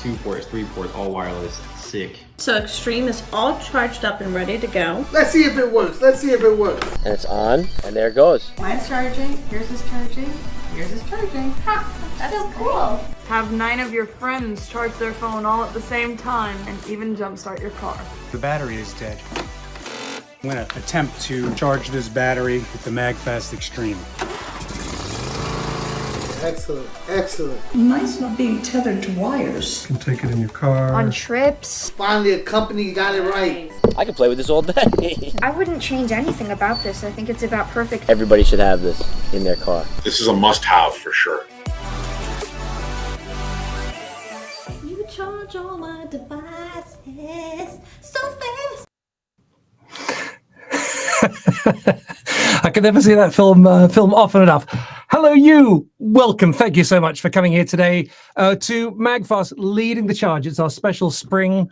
2 ports, 3 ports, all wireless. Sick. So Extreme is all charged up and ready to go. Let's see if it works. And it's on, and there it goes. Mine's charging. Yours is charging. Yours is charging. Ha! That's so cool. Have 9 of your friends charge their phone all at the same time and even jumpstart your car. The battery is dead. I'm going to attempt to charge this battery with the MAGFAST Extreme. Excellent. Mine's not being tethered to wires. You can take it in your car. On trips. Finally, a company got it right. I could play with this all day. I wouldn't change anything about this. I think it's about perfect. Everybody should have this in their car. This is a must-have for sure. You charge all my devices so fast. I can never see that film often enough. Hello, you. Welcome. Thank you so much for coming here today to MAGFAST Leading the Charge. It's our special Spring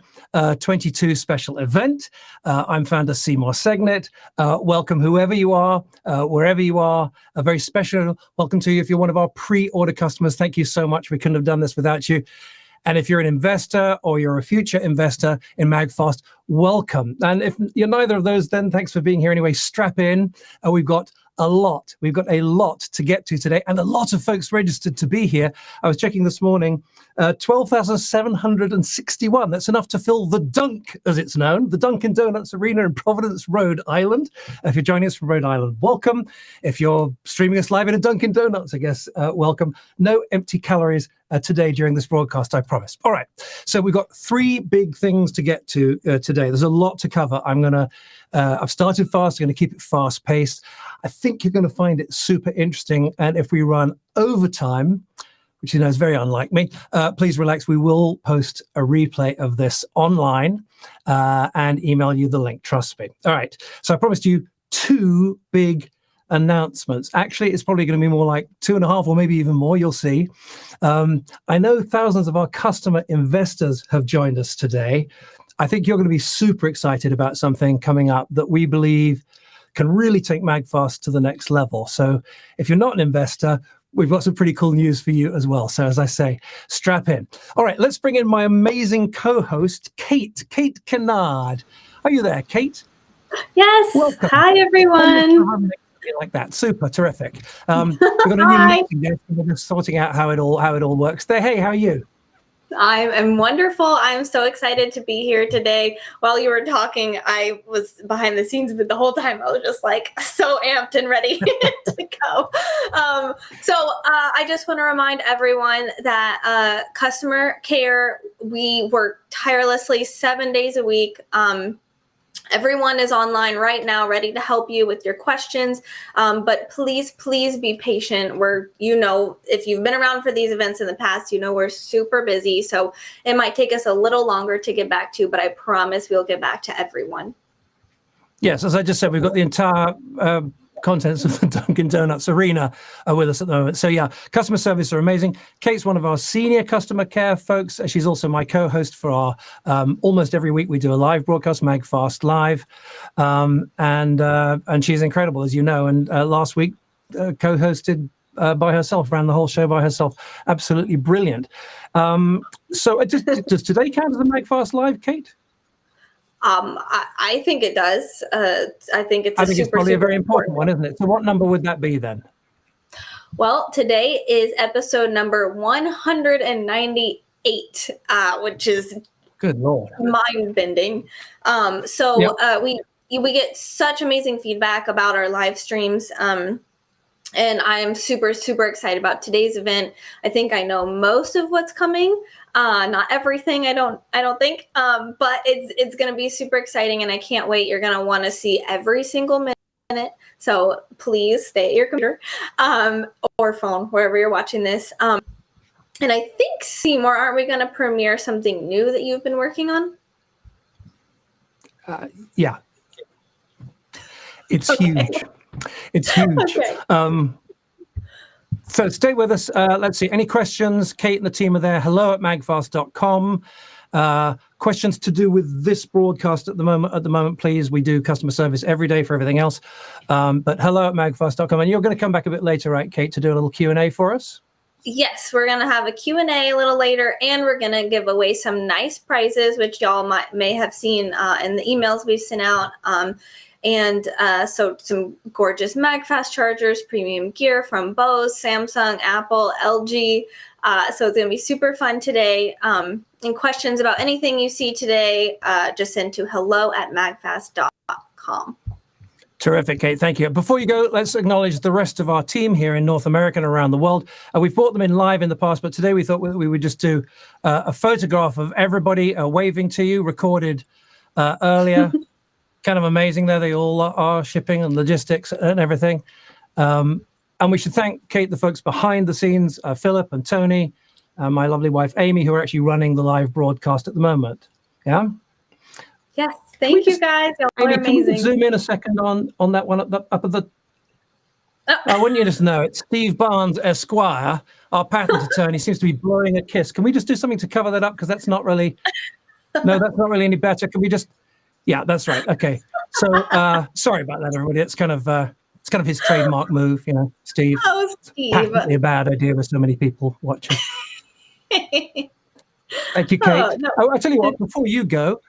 22 special event. I'm founder Seymour Segnet. Welcome, whoever you are, wherever you are. A very special welcome to you. If you're one of our pre-order customers, thank you so much. We couldn't have done this without you. And if you're an investor or you're a future investor in MAGFAST, welcome. And if you're neither of those, then thanks for being here anyway. Strap in. We've got a lot to get to today, and a lot of folks registered to be here. I was checking this morning, 12,761. That's enough to fill the Dunk, as it's known, the Dunkin' Donuts Arena in Providence, Rhode Island. If you're joining us from Rhode Island, welcome. If you're streaming us live in a Dunkin' Donuts, I guess, welcome. No empty calories today during this broadcast, I promise. All right, so we've got 3 big things to get to today. There's a lot to cover. I've started fast. I'm going to keep it fast-paced. I think you're going to find it super interesting. And if we run overtime, which is very unlike me, please relax. We will post a replay of this online and email you the link. Trust me. All right. So I promised you 2 big announcements. Actually, it's probably going to be more like 2.5 or maybe even more. You'll see. I know thousands of our customer investors have joined us today. I think you're going to be super excited about something coming up that we believe can really take MAGFAST to the next level. So if you're not an investor, we've got some pretty cool news for you as well. So as I say, strap in. All right, let's bring in my amazing co-host, Kate Kennard. Are you there, Kate? Yes. Welcome. Hi, everyone. Like that, super terrific. We've got a new meeting there. We're just sorting out how it all works. There, hey, how are you? I'm wonderful. I'm so excited to be here today. While you were talking, I was behind the scenes, but the whole time I was just like so amped and ready to go. So I just want to remind everyone that customer care, we work tirelessly 7 days a week. Everyone is online right now, ready to help you with your questions. But please be patient. If you've been around for these events in the past, we're super busy. So it might take us a little longer to get back to, but I promise we'll get back to everyone. Yes, as I just said, we've got the entire contents of the Dunkin' Donuts Arena with us at the moment. So yeah, customer service are amazing. Kate's one of our senior customer care folks. She's also my co-host for our almost every week we do a live broadcast, MAGFAST Live, and she's incredible, as you know. And last week co-hosted by herself, ran the whole show by herself. Absolutely brilliant. So does today count as a MAGFAST Live, Kate? I think it does. I think it's it's probably a very important one, isn't it? So what number would that be then? Well, today is episode number 198, which is good Lord, mind-bending. We get such amazing feedback about our live streams. And I'm super excited about today's event. I think I know most of what's coming. Not everything, I don't think, but it's going to be super exciting, and I can't wait. You're going to want to see every single minute. So please stay at your computer or phone, wherever you're watching this. And I think, Seymour, aren't we going to premiere something new that you've been working on? Yeah. It's huge. It's huge. Okay. So stay with us. Let's see. Any questions? Kate and the team are there. hello@magfast.com. Questions to do with this broadcast at the moment, please. We do customer service every day for everything else. But hello@magfast.com. And you're going to come back a bit later, right, Kate, to do a little Q&A for us? Yes, we're gonna have a Q&A a little later, and we're gonna give away some nice prizes, which y'all may have seen in the emails we've sent out. So some gorgeous MagFast chargers, premium gear from Bose, Samsung, Apple, LG. So it's gonna be super fun today. And questions about anything you see today, just send to hello@magfast.com. Terrific, Kate. Thank you. Before you go, let's acknowledge the rest of our team here in North America and around the world. We've brought them in live in the past, but today we thought we would just do a photograph of everybody waving to you, recorded earlier. Kind of amazing there. They all are shipping and logistics and everything. And we should thank Kate, the folks behind the scenes, Philip and Tony, my lovely wife, Amy, who are actually running the live broadcast at the moment. Yeah? Yes. Thank you, guys. Y'all are Amy, amazing. can we zoom in a second on that one up at the... Wouldn't you just know it? Steve Barnes, Esquire, our patent attorney, seems to be blowing a kiss. Can we just do something to cover that up? Because that's not really... No, that's not really any better. Can we just... Yeah, that's right. Okay. So sorry about that, everybody. It's kind of his trademark move, you know, Steve. Oh, Steve. Patently a bad idea with so many people watching. Thank you, Kate. No. I tell you what, before you go,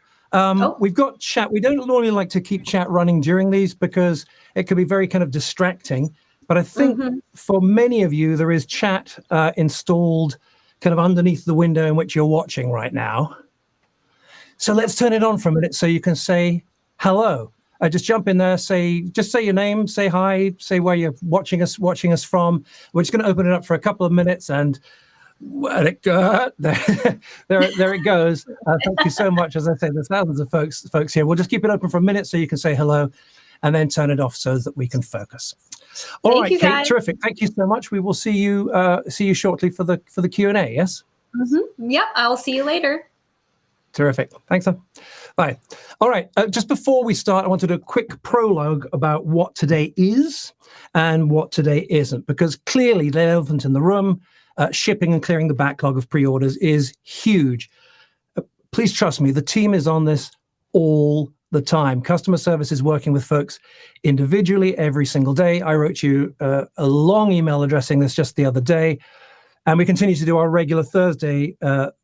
we've got chat. We don't normally like to keep chat running during these because it can be very kind of distracting. But I think for many of you, there is chat installed kind of underneath the window in which you're watching right now. So let's turn it on for a minute so you can say hello. Just jump in there, say your name, say hi, say where you're watching us from. We're just going to open it up for a couple of minutes and there it goes. Thank you so much. As I say, there's thousands of folks here. We'll just keep it open for a minute so you can say hello and then turn it off so that we can focus. All right, Kate, guys. Terrific. Thank you so much. We will see you shortly for the Q&A, yes? Yep, I'll see you later. Terrific. Thanks, Sam. Bye. All right. Just before we start, I want to do a quick prologue about what today is and what today isn't, because clearly the elephant in the room, shipping and clearing the backlog of pre-orders is huge. Please trust me, the team is on this all the time. Customer service is working with folks individually every single day. I wrote you a long email addressing this just the other day, and we continue to do our regular Thursday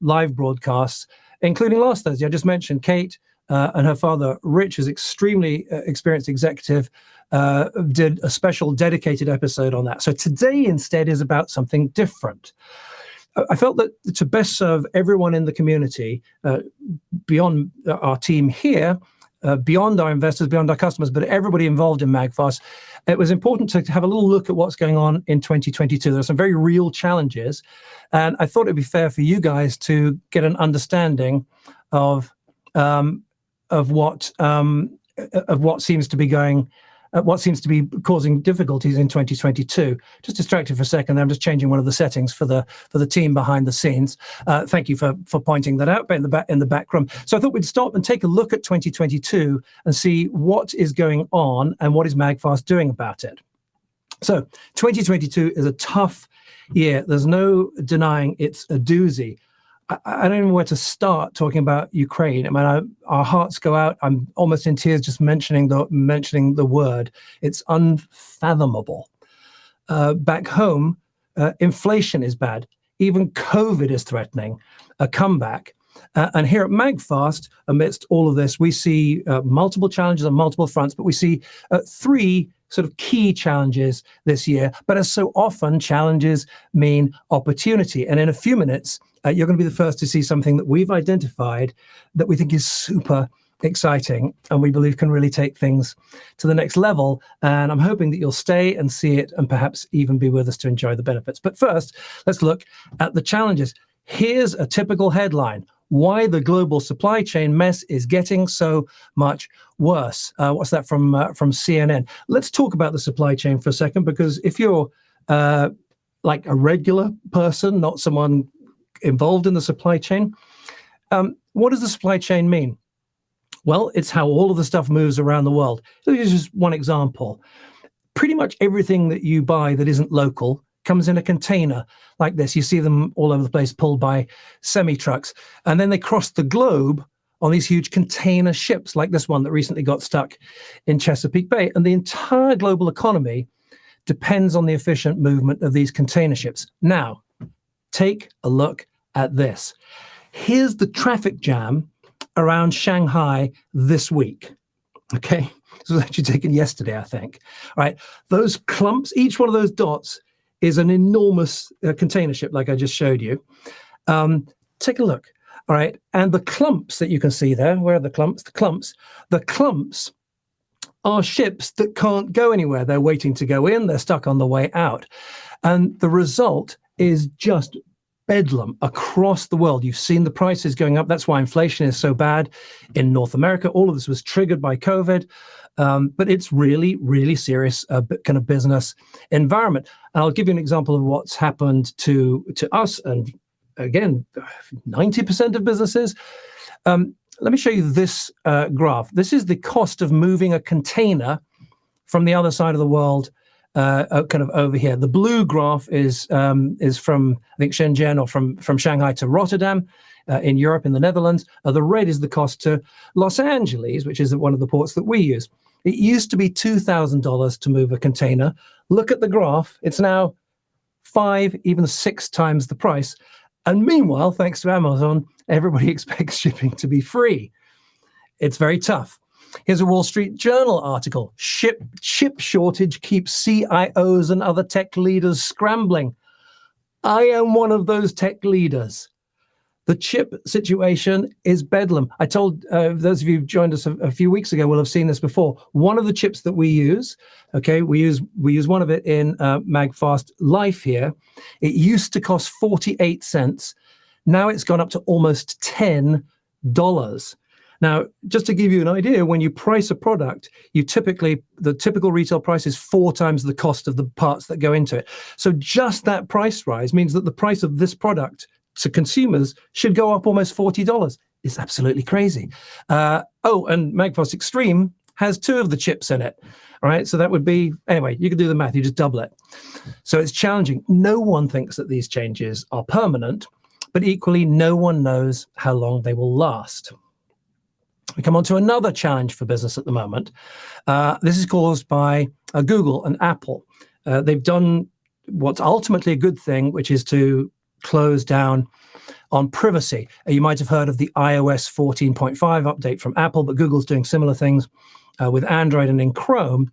live broadcasts, including last Thursday. I just mentioned Kate and her father, Rich, is extremely experienced executive, did a special dedicated episode on that. So today instead is about something different. I felt that to best serve everyone in the community, beyond our team here, beyond our investors, beyond our customers, but everybody involved in MagFast, it was important to have a little look at what's going on in 2022. There are some very real challenges, and I thought it'd be fair for you guys to get an understanding of what seems to be causing difficulties in 2022. Just distracted for a second. I'm just changing one of the settings for the team behind the scenes. Thank you for pointing that out in the back room. So I thought we'd stop and take a look at 2022 and see what is going on and what is MagFast doing about it. So 2022 is a tough year. There's no denying it's a doozy. I don't even know where to start talking about Ukraine. I mean, our hearts go out. I'm almost in tears just mentioning the word. It's unfathomable. Back home, inflation is bad. Even COVID is threatening a comeback. And here at MagFast, amidst all of this, we see multiple challenges on multiple fronts, but we see three sort of key challenges this year. But as so often, challenges mean opportunity. And in a few minutes, you're going to be the first to see something that we've identified that we think is super exciting and we believe can really take things to the next level. And I'm hoping that you'll stay and see it and perhaps even be with us to enjoy the benefits. But first, let's look at the challenges. Here's a typical headline: why the global supply chain mess is getting so much worse. What's that from CNN? Let's talk about the supply chain for a second, because if you're like a regular person, not someone involved in the supply chain, what does the supply chain mean? Well, it's how all of the stuff moves around the world. Here's just one example. Pretty much everything that you buy that isn't local comes in a container like this. You see them all over the place, pulled by semi-trucks. And then they cross the globe on these huge container ships like this one that recently got stuck in Chesapeake Bay. And the entire global economy depends on the efficient movement of these container ships. Now, take a look at this. Here's the traffic jam around Shanghai this week. Okay, this was actually taken yesterday, I think. All right, those clumps, each one of those dots is an enormous container ship, like I just showed you. Take a look. All right, and the clumps that you can see there, where are the clumps? The clumps are ships that can't go anywhere. They're waiting to go in, they're stuck on the way out. And the result is just bedlam across the world. You've seen the prices going up. That's why inflation is so bad in North America. All of this was triggered by COVID, but it's really, really serious kind of business environment. And I'll give you an example of what's happened to us, and again, 90% of businesses. Let me show you this graph. This is the cost of moving a container from the other side of the world, kind of over here. The blue graph is from, I think, Shenzhen, or from Shanghai to Rotterdam in Europe, in the Netherlands. The red is the cost to Los Angeles, which is one of the ports that we use. It used to be $2,000 to move a container. Look at the graph. It's now 5, even 6 times the price. And meanwhile, thanks to Amazon, everybody expects shipping to be free. It's very tough. Here's a Wall Street Journal article. Chip shortage keeps CIOs and other tech leaders scrambling. I am one of those tech leaders. The chip situation is bedlam. I told those of you who joined us a few weeks ago will have seen this before. One of the chips that we use, okay, we use one of it in MagFast Life here. It used to cost 48 cents. Now it's gone up to almost $10. Now, just to give you an idea, when you price a product, the typical retail price is 4 times the cost of the parts that go into it. So just that price rise means that the price of this product to consumers should go up almost $40. It's absolutely crazy. And MAGFAST Extreme has 2 of the chips in it. All right, so that would be, anyway, you can do the math, you just double it. So it's challenging. No one thinks that these changes are permanent, but equally, no one knows how long they will last. We come on to another challenge for business at the moment. This is caused by Google and Apple. They've done what's ultimately a good thing, which is to close down on privacy. You might have heard of the iOS 14.5 update from Apple, but Google's doing similar things with Android and in Chrome,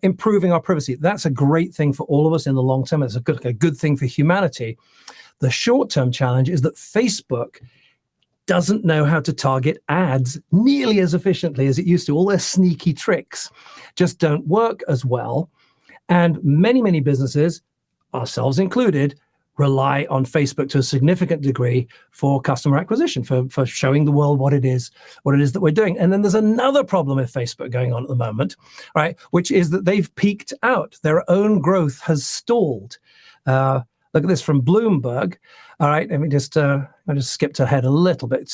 improving our privacy. That's a great thing for all of us in the long term. It's a good thing for humanity. The short-term challenge is that Facebook doesn't know how to target ads nearly as efficiently as it used to. All their sneaky tricks just don't work as well. And many, many businesses, ourselves included, rely on Facebook to a significant degree for customer acquisition, for showing the world what it is that we're doing. And then there's another problem with Facebook going on at the moment, right? Which is that they've peaked out. Their own growth has stalled. Look at this from Bloomberg. All right, let me just I just skipped ahead a little bit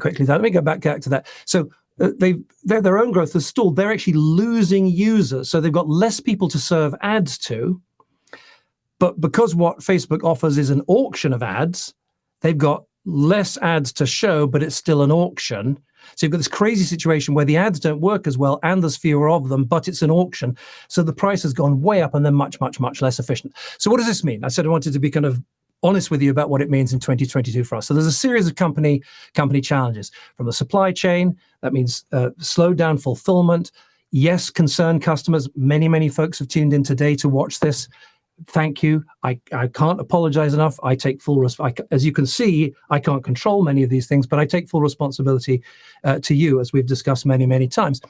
quickly. Let me go back to that. So their own growth has stalled. They're actually losing users. So they've got less people to serve ads to. But because what Facebook offers is an auction of ads, they've got less ads to show, but it's still an auction. So you've got this crazy situation where the ads don't work as well and there's fewer of them, but it's an auction. So the price has gone way up and they're much, much, much less efficient. So what does this mean? I said I wanted to be kind of honest with you about what it means in 2022 for us. So there's a series of company challenges. From the supply chain, that means slowed down fulfillment. Yes, concerned customers. Many, many folks have tuned in today to watch this. Thank you. I can't apologize enough. I take full as you can see, I can't control many of these things, but I take full responsibility to you, as we've discussed many, many times.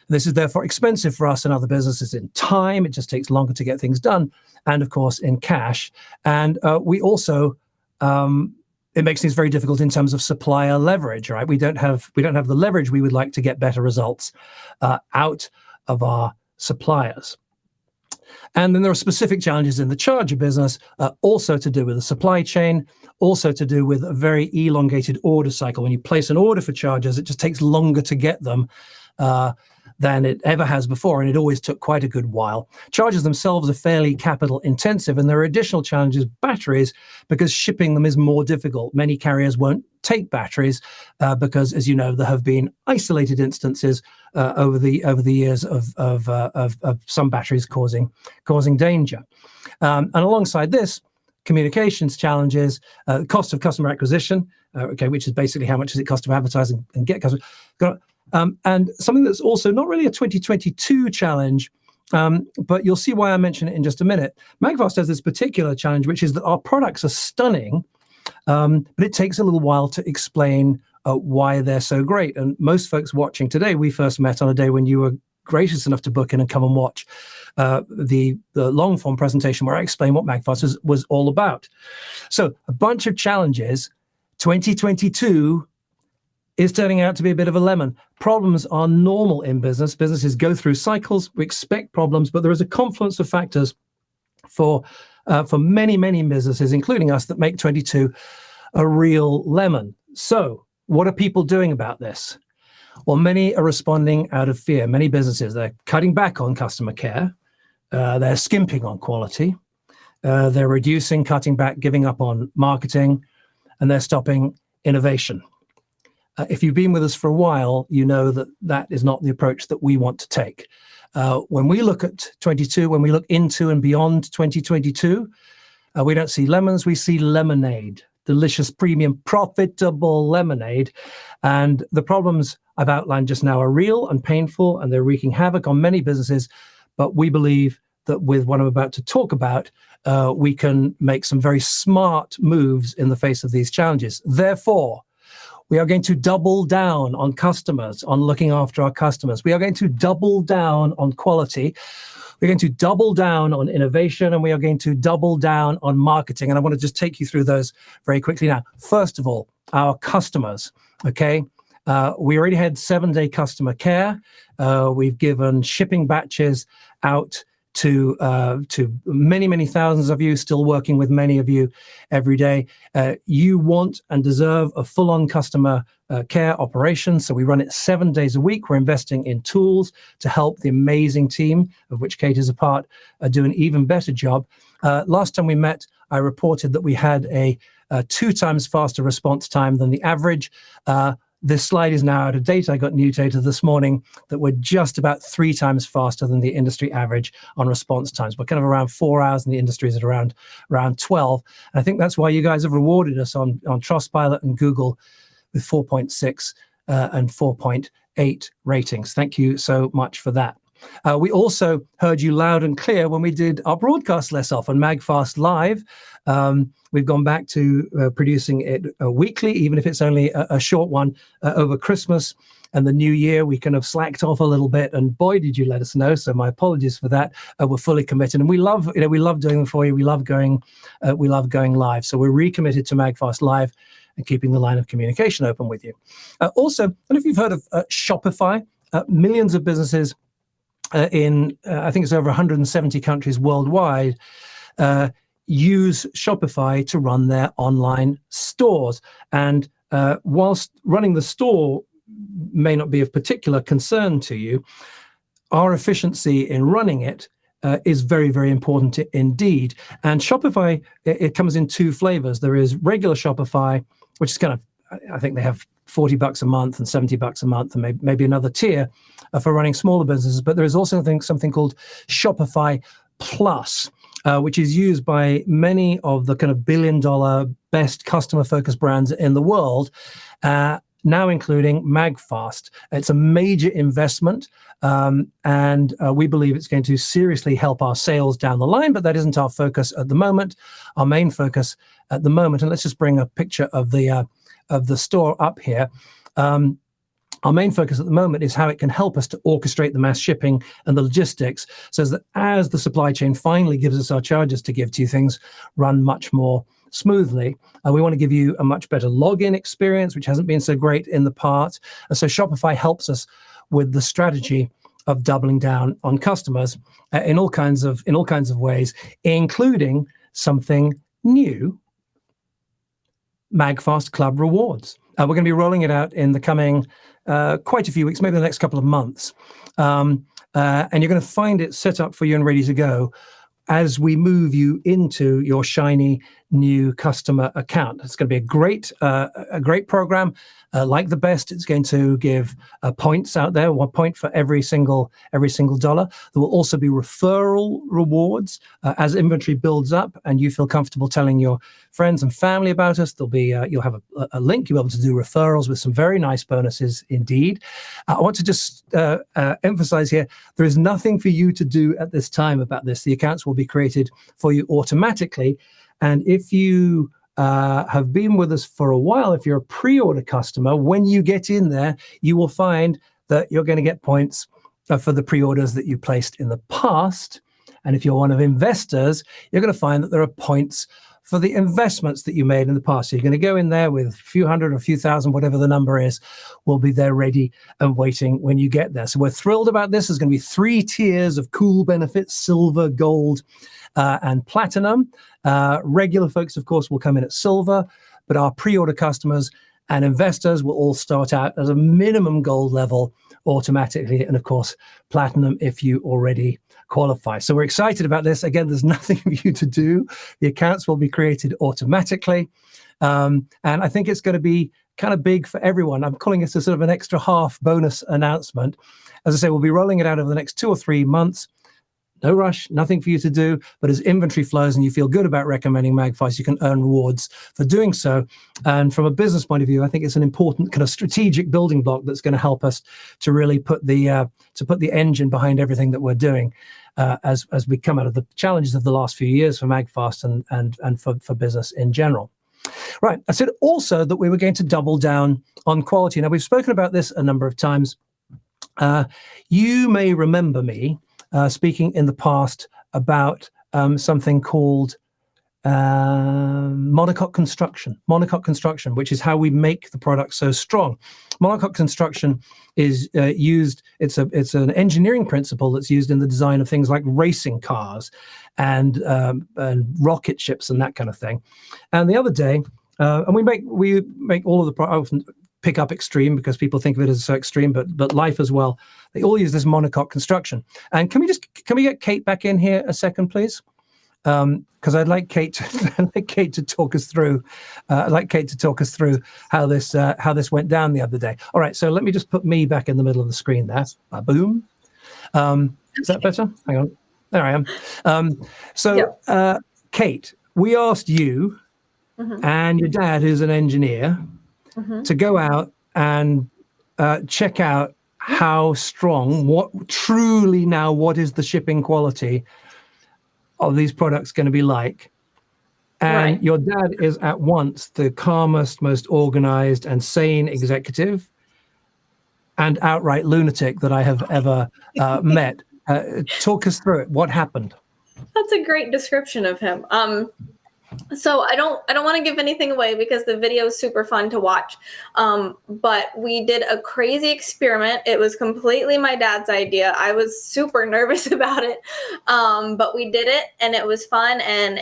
This is therefore expensive for us and other businesses in time. It just takes longer to get things done, and of course in cash. And we also it makes things very difficult in terms of supplier leverage. Right? We don't have the leverage we would like to get better results out of our suppliers. And then there are specific challenges in the charger business, also to do with the supply chain, also to do with a very elongated order cycle. When you place an order for chargers, it just takes longer to get them than it ever has before, and it always took quite a good while. Chargers themselves are fairly capital intensive, and there are additional challenges, batteries, because shipping them is more difficult. Many carriers won't take batteries because, as you know, there have been isolated instances over the years of some batteries causing danger. And alongside this, communications challenges, cost of customer acquisition, which is basically how much does it cost to advertise and get customers. And something that's also not really a 2022 challenge, but you'll see why I mention it in just a minute. MAGFAST has this particular challenge, which is that our products are stunning, but it takes a little while to explain why they're so great. And most folks watching today, we first met on a day when you were gracious enough to book in and come and watch the long form presentation where I explained what MAGFAST was all about. So a bunch of challenges. 2022 is turning out to be a bit of a lemon. Problems are normal in business. Businesses go through cycles. We expect problems, but there is a confluence of factors for many, many businesses, including us, that make 22 a real lemon. So what are people doing about this? Well, many are responding out of fear. Many businesses, they're cutting back on customer care. They're skimping on quality. They're reducing, cutting back, giving up on marketing, and they're stopping innovation. If you've been with us for a while, you know that that is not the approach that we want to take. When we look at 22, when we look into and beyond 2022, we don't see lemons, we see lemonade. Delicious, premium, profitable lemonade. And the problems I've outlined just now are real and painful, and they're wreaking havoc on many businesses. But we believe that with what I'm about to talk about, we can make some very smart moves in the face of these challenges. Therefore, we are going to double down on customers, on looking after our customers. We are going to double down on quality. We're going to double down on innovation, and we are going to double down on marketing. And I want to just take you through those very quickly now. First of all, our customers, okay? We already had 7-day customer care. We've given shipping batches out to many, many thousands of you, still working with many of you every day. You want and deserve a full-on customer care operation. So we run it 7 days a week. We're investing in tools to help the amazing team, of which Kate is a part, do an even better job. Last time we met, I reported that we had a 2 times faster response time than the average. This slide is now out of date. I got new data this morning that we're just about 3 times faster than the industry average on response times. We're kind of around 4 hours, and the industry is at around 12. And I think that's why you guys have rewarded us on Trustpilot and Google with 4.6 and 4.8 ratings. Thank you so much for that. We also heard you loud and clear when we did our broadcast less often, MAGFAST Live. We've gone back to producing it weekly, even if it's only a short one over Christmas and the New Year. We kind of slacked off a little bit, and boy, did you let us know. So my apologies for that. We're fully committed, and we love doing them for you. We love going live. So we're recommitted to MAGFAST Live and keeping the line of communication open with you. Also, I don't know if you've heard of Shopify. Millions of businesses in I think it's over 170 countries worldwide use Shopify to run their online stores. And whilst running the store may not be of particular concern to you, our efficiency in running it is very, very important indeed. And Shopify, it comes in 2 flavors. There is regular Shopify, which is kind of, I think they have $40 a month and $70 a month, and maybe another tier for running smaller businesses. But there is also something called Shopify Plus, which is used by many of the kind of billion-dollar best customer-focused brands in the world, now including MAGFAST. It's a major investment, and we believe it's going to seriously help our sales down the line, but that isn't our focus at the moment. Our main focus at the moment, and let's just bring a picture of the store up here. Our main focus at the moment is how it can help us to orchestrate the mass shipping and the logistics, so that as the supply chain finally gives us our charges to give to you, things run much more smoothly. We want to give you a much better login experience, which hasn't been so great in the past. And so Shopify helps us with the strategy of doubling down on customers in all kinds of ways, including something new: MAGFAST Club Rewards. We're going to be rolling it out in the coming quite a few weeks, maybe the next couple of months. And you're going to find it set up for you and ready to go as we move you into your shiny new customer account. It's going to be a great program. Like the best, it's going to give points out there, 1 point for every single dollar. There will also be referral rewards as inventory builds up, and you feel comfortable telling your friends and family about us. There'll be you'll have a link. You'll be able to do referrals with some very nice bonuses indeed. I want to just emphasize here: there is nothing for you to do at this time about this. The accounts will be created for you automatically. And if you have been with us for a while, if you're a pre-order customer, when you get in there, you will find that you're going to get points for the pre-orders that you placed in the past. And if you're one of investors, you're going to find that there are points for the investments that you made in the past. So you're going to go in there with a few hundred or a few thousand, whatever the number is, will be there ready and waiting when you get there. So we're thrilled about this. There's going to be 3 tiers of cool benefits: silver, gold, and platinum. Regular folks, of course, will come in at silver, but our pre-order customers and investors will all start out as a minimum gold level automatically, and of course, platinum if you already qualify. So we're excited about this. Again, there's nothing for you to do. The accounts will be created automatically. And I think it's going to be kind of big for everyone. I'm calling this a sort of an extra half bonus announcement. As I say, we'll be rolling it out over the next 2 or 3 months. No rush, nothing for you to do. But as inventory flows and you feel good about recommending MAGFAST, you can earn rewards for doing so. And from a business point of view, I think it's an important kind of strategic building block that's going to help us to really put the engine behind everything that we're doing as we come out of the challenges of the last few years for MAGFAST and for business in general. Right. I said also that we were going to double down on quality. Now, we've spoken about this a number of times. You may remember me speaking in the past about something called monocoque construction, which is how we make the product so strong. Monocoque construction is used. It's an engineering principle that's used in the design of things like racing cars and rocket ships and that kind of thing. And the other day, and we make all of the products. Pick up extreme because people think of it as so extreme, but life as well. They all use this monocoque construction. And can we get Kate back in here a second, please? Because I'd like Kate to talk us through. How this went down the other day. All right, so let me just put me back in the middle of the screen there. Boom. Is that better? Hang on. There I am. Kate, we asked you and your dad, who's an engineer, to go out and check out how strong, what is the shipping quality of these products going to be like. And right. Your dad is at once the calmest, most organized and sane executive and outright lunatic that I have ever met. Talk us through it. What happened? That's a great description of him. So I don't want to give anything away because the video is super fun to watch. But we did a crazy experiment. It was completely my dad's idea. I was super nervous about it. But we did it and it was fun, and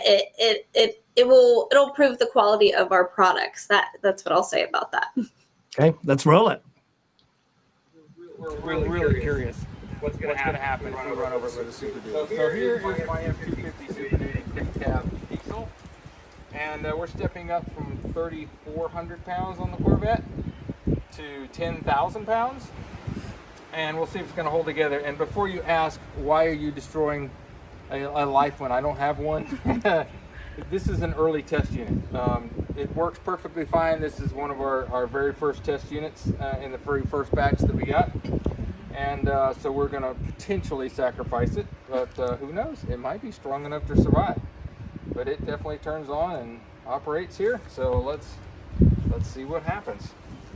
it'll prove the quality of our products. That's what I'll say about that. Okay, let's roll it. We're really curious what's going to happen if we run over with a Super Duty. So here is my F-250 Super Duty Quick Cab diesel. And we're stepping up from 3,400 pounds on the Corvette to 10,000 pounds. And we'll see if it's going to hold together. And before you ask, why are you destroying a life when I don't have one? This is an early test unit. It works perfectly fine. This is one of our very first test units in the very first batch that we got. And so we're going to potentially sacrifice it. But who knows? It might be strong enough to survive. But it definitely turns on and operates here. So let's see what happens.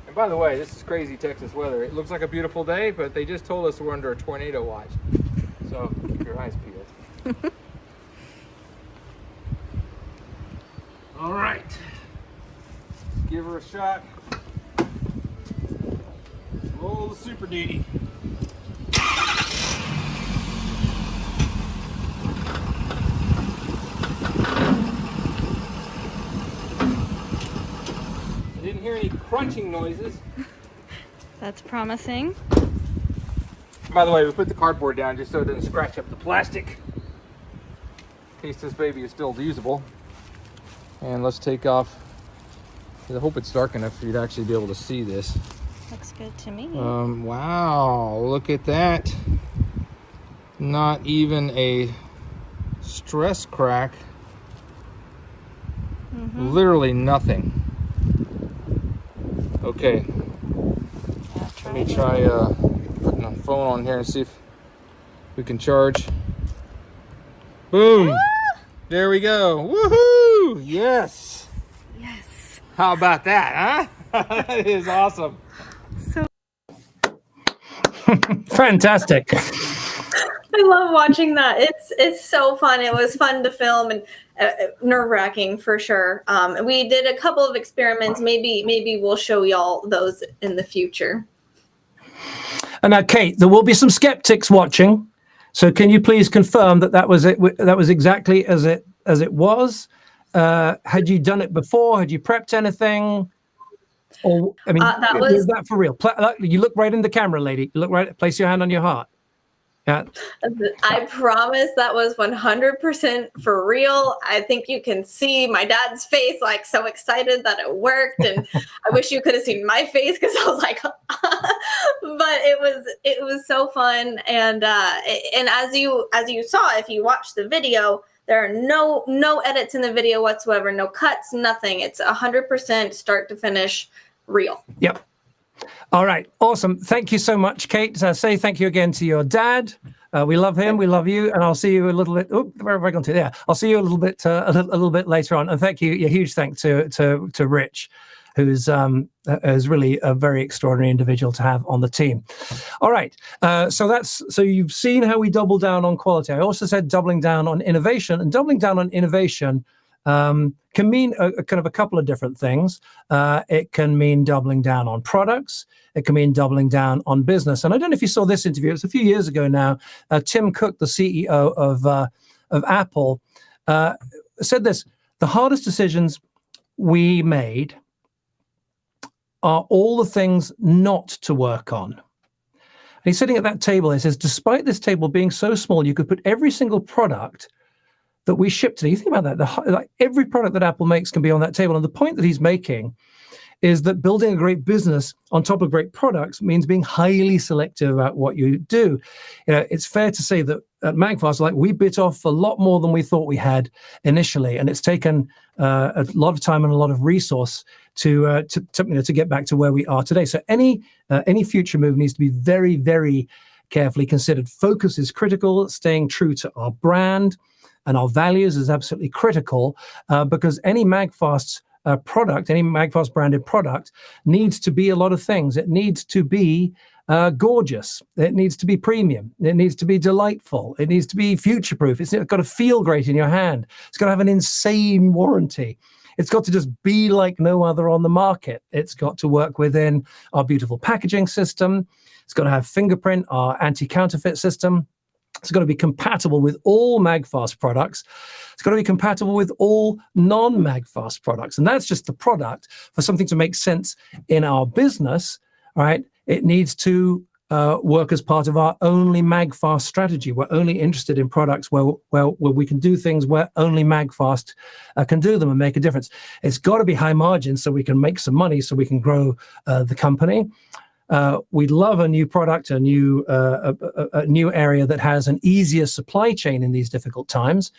And by the way, this is crazy Texas weather. It looks like a beautiful day, but they just told us we're under a tornado watch. So keep your eyes peeled. All right. Let's give her a shot. Let's roll the Super Duty. Didn't hear any crunching noises. That's promising. By the way, we put the cardboard down just so it doesn't scratch up the plastic, in case this baby is still usable. And let's take off. I hope it's dark enough for you to actually be able to see this. Looks good to me. Wow, look at that. Not even a stress crack. Literally nothing. Okay. Let me try putting a phone on here and see if we can charge. Boom! There we go. Woohoo! Yes! Yes. How about that, huh? That is awesome. Fantastic. I love watching that. It's so fun. It was fun to film and nerve-wracking for sure. We did a couple of experiments. Maybe we'll show y'all those in the future. And now, Kate, there will be some skeptics watching. So can you please confirm that that was it? That was exactly as it was? Had you done it before? Had you prepped anything? Or I mean, was that for real? You look right in the camera, lady. You look right. Place your hand on your heart. Yeah. I promise that was 100% for real. I think you can see my dad's face, like so excited that it worked, and I wish you could have seen my face because I was like, but it was so fun, and as you saw, if you watch the video, there are no edits in the video whatsoever, no cuts, nothing. It's 100% start to finish real. Yep. All right. Awesome. Thank you so much, Kate. Say thank you again to your dad. We love him. We love you. And I'll see you a little bit. Oh, where have I gone to? Yeah. I'll see you a little bit later on. And thank you. A huge thanks to Rich, who's really a very extraordinary individual to have on the team. All right. So you've seen how we double down on quality. I also said doubling down on innovation, and doubling down on innovation can mean a kind of a couple of different things. It can mean doubling down on products. It can mean doubling down on business. And I don't know if you saw this interview. It was a few years ago now. Tim Cook, the CEO of Apple, said this: the hardest decisions we made are all the things not to work on. And he's sitting at that table. He says, despite this table being so small, you could put every single product that we ship today. You think about that. Every product that Apple makes can be on that table. And the point that he's making is that building a great business on top of great products means being highly selective about what you do. It's fair to say that at MAGFAST, we bit off a lot more than we thought we had initially, and it's taken a lot of time and a lot of resource to get back to where we are today. So any future move needs to be very, very carefully considered. Focus is critical. Staying true to our brand and our values is absolutely critical, because any MAGFAST product, any MAGFAST branded product, needs to be a lot of things. It needs to be gorgeous. It needs to be premium. It needs to be delightful. It needs to be future-proof. It's got to feel great in your hand. It's got to have an insane warranty. It's got to just be like no other on the market. It's got to work within our beautiful packaging system. It's got to have fingerprint, our anti-counterfeit system. It's got to be compatible with all MAGFAST products. It's got to be compatible with all non-MAGFAST products. And that's just the product. For something to make sense in our business, right, it needs to work as part of our only MAGFAST strategy. We're only interested in products where we can do things where only MAGFAST can do them and make a difference. It's got to be high margin so we can make some money, so we can grow the company. We'd love a new product, a new area that has an easier supply chain in these difficult times,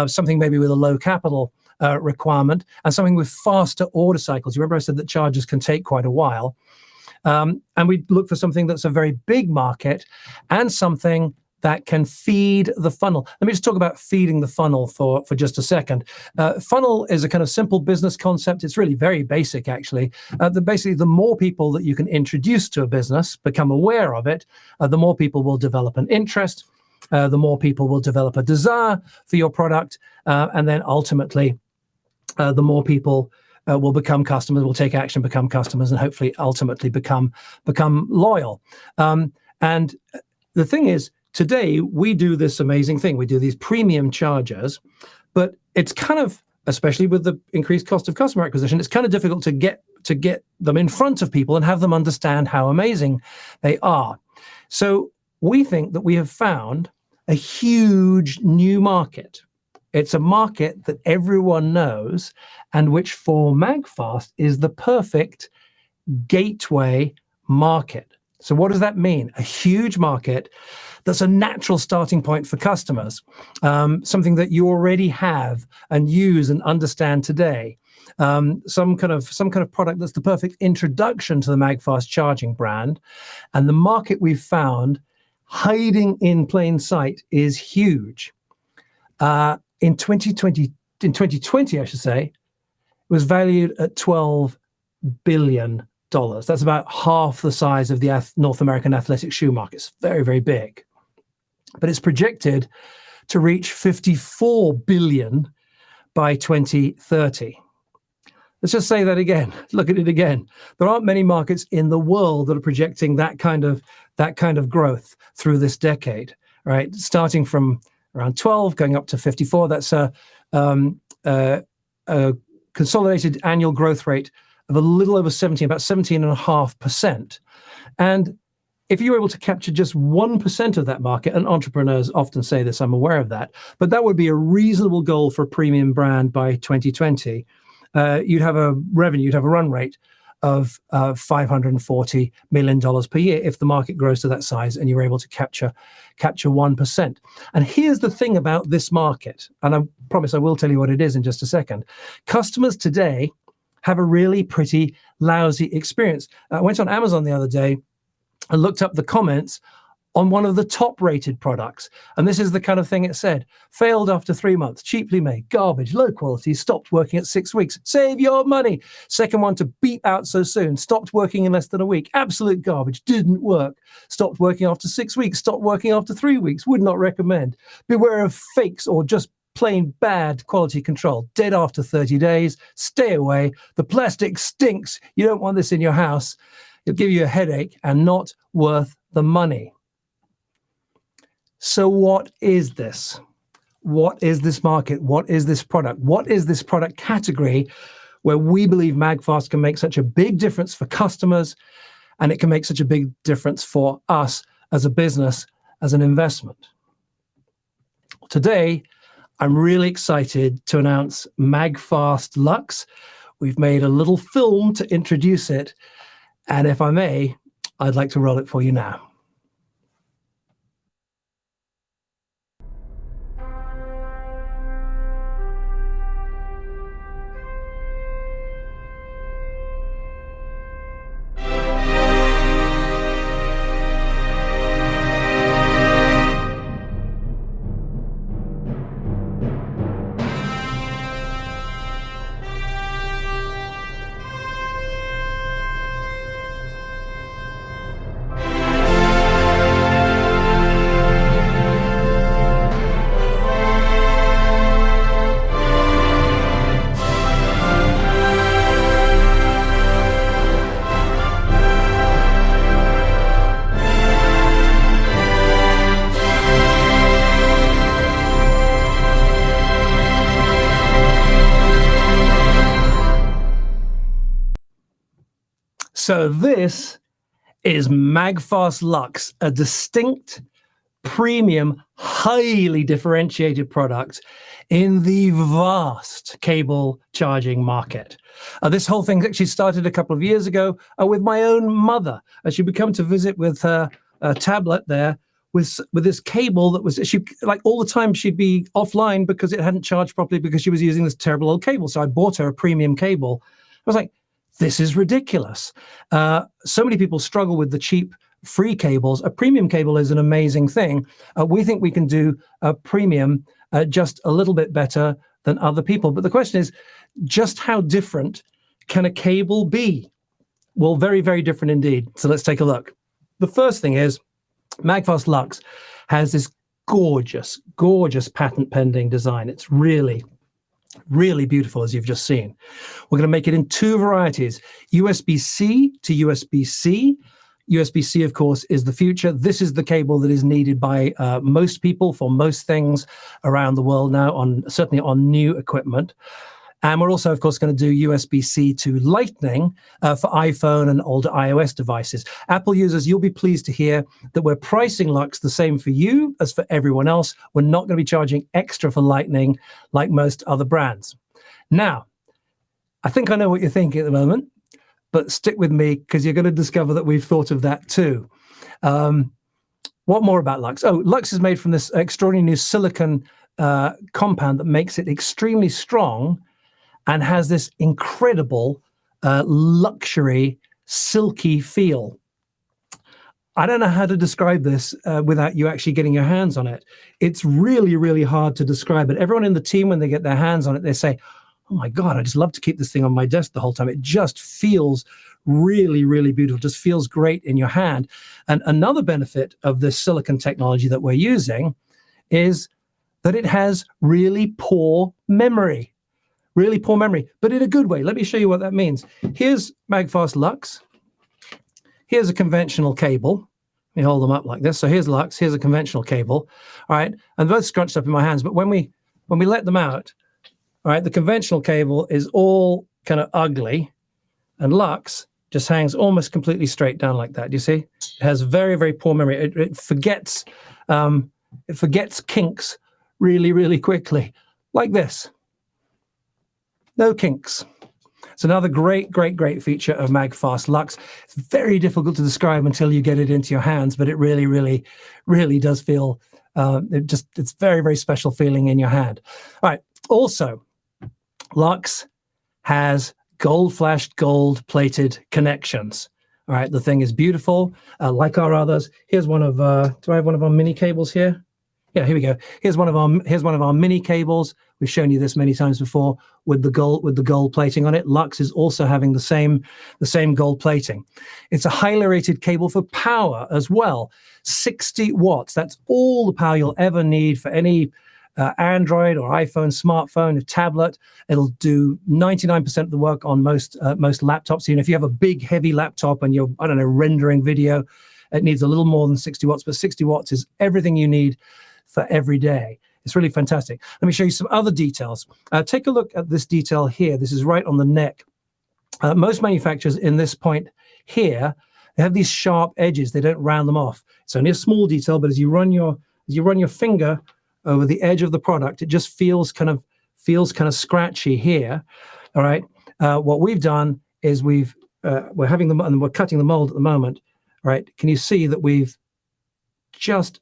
something maybe with a low capital requirement, and something with faster order cycles. You remember I said that chargers can take quite a while. And we look for something that's a very big market and something that can feed the funnel. Let me just talk about feeding the funnel for just a second. Funnel is a kind of simple business concept. It's really very basic, actually. Basically, the more people that you can introduce to a business, become aware of it, the more people will develop an interest, the more people will develop a desire for your product, and then ultimately, the more people will become customers, will take action, become customers, and hopefully ultimately become loyal. And the thing is, today, we do this amazing thing. We do these premium chargers, but it's kind of, especially with the increased cost of customer acquisition, it's kind of difficult to get them in front of people and have them understand how amazing they are. So we think that we have found a huge new market It's a market that everyone knows, and which for MAGFAST is the perfect gateway market. So what does that mean? A huge market that's a natural starting point for customers, something that you already have and use and understand today. Some kind of product that's the perfect introduction to the MAGFAST charging brand. And the market we've found hiding in plain sight is huge. In 2020, I should say, it was valued at $12 billion. That's about half the size of the North American athletic shoe market. It's very, very big. But it's projected to reach 54 billion by 2030. Let's just say that again. Look at it again. There aren't many markets in the world that are projecting that kind of growth through this decade, right? Starting from around 12, going up to 54. That's a consolidated annual growth rate of a little over 17, about 17.5%. And if you're able to capture just 1% of that market, and entrepreneurs often say this, I'm aware of that, but that would be a reasonable goal for a premium brand by 2020. You'd have a run rate of $540 million per year if the market grows to that size and you're able to capture 1%. And here's the thing about this market, and I promise I will tell you what it is in just a second. Customers today have a really pretty lousy experience. I went on Amazon the other day and looked up the comments on one of the top-rated products. And this is the kind of thing it said: failed after 3 months, cheaply made, garbage, low quality, stopped working at 6 weeks, save your money. Second one to beep out so soon, stopped working in less than a week, absolute garbage, didn't work, stopped working after 6 weeks, stopped working after 3 weeks, would not recommend. Beware of fakes or just plain bad quality control, dead after 30 days, stay away, the plastic stinks, you don't want this in your house, it'll give you a headache and not worth the money. So what is this? What is this market? What is this product? What is this product category where we believe MAGFAST can make such a big difference for customers, and it can make such a big difference for us as a business, as an investment? Today, I'm really excited to announce MAGFAST Lux. We've made a little film to introduce it, and if I may, I'd like to roll it for you now. So this is MAGFAST Lux, a distinct, premium, highly differentiated product in the vast cable charging market. This whole thing actually started a couple of years ago with my own mother, as she would come to visit with her tablet there with this cable that was, she like all the time she'd be offline because it hadn't charged properly because she was using this terrible old cable. So I bought her a premium cable. I was like, this is ridiculous. So many people struggle with the cheap free cables. A premium cable is an amazing thing. We think we can do a premium just a little bit better than other people. But the question is, just how different can a cable be? Well, very, very different indeed. So let's take a look. The first thing is MAGFAST Lux has this gorgeous, gorgeous patent pending design. It's really beautiful, as you've just seen. We're going to make it in two varieties, USB-C to USB-C. USB-C, of course, is the future. This is the cable that is needed by most people for most things around the world now, certainly on new equipment. And we're also, of course, going to do USB-C to Lightning for iPhone and older iOS devices. Apple users, you'll be pleased to hear that we're pricing Lux the same for you as for everyone else. We're not going to be charging extra for Lightning like most other brands. Now, I think I know what you're thinking at the moment, but stick with me because you're going to discover that we've thought of that too. What more about Lux? Oh, Lux is made from this extraordinary new silicon compound that makes it extremely strong and has this incredible luxury, silky feel. I don't know how to describe this without you actually getting your hands on it. It's really, really hard to describe it. Everyone in the team, when they get their hands on it, they say, oh my God, I just love to keep this thing on my desk the whole time. It just feels really, really beautiful, just feels great in your hand. And another benefit of this silicon technology that we're using is that it has really poor memory. Really poor memory, but in a good way. Let me show you what that means. Here's MAGFAST Lux. Here's a conventional cable. Let me hold them up like this. So here's Lux, here's a conventional cable. All right, and both scrunched up in my hands, but when we let them out, all right, the conventional cable is all kind of ugly, and Lux just hangs almost completely straight down like that. Do you see? It has very, very poor memory. It forgets kinks really, really quickly, like this. No kinks. It's another great, great, great feature of MAGFAST Lux. It's very difficult to describe until you get it into your hands, but it really, really, really does feel, it's very, very special feeling in your hand. All right. Also, Lux has gold-flashed, gold-plated connections. All right. The thing is beautiful, like our others. Here's one of, do I have one of our mini cables here? Yeah, here we go. Here's one of our mini cables. We've shown you this many times before with the gold plating on it. Lux is also having the same gold plating. It's a highly rated cable for power as well. 60 watts. That's all the power you'll ever need for any Android or iPhone, smartphone, a tablet. It'll do 99% of the work on most laptops. Even if you have a big, heavy laptop and you're, I don't know, rendering video, it needs a little more than 60 watts, but 60 watts is everything you need for every day. It's really fantastic. Let me show you some other details. Take a look at this detail here. This is right on the neck. Most manufacturers in this point here, they have these sharp edges. They don't round them off. It's only a small detail, but as you run your finger over the edge of the product, it just feels kind of scratchy here. All right. What we've done is we're having them and we're cutting the mold at the moment. All right. Can you see that we've just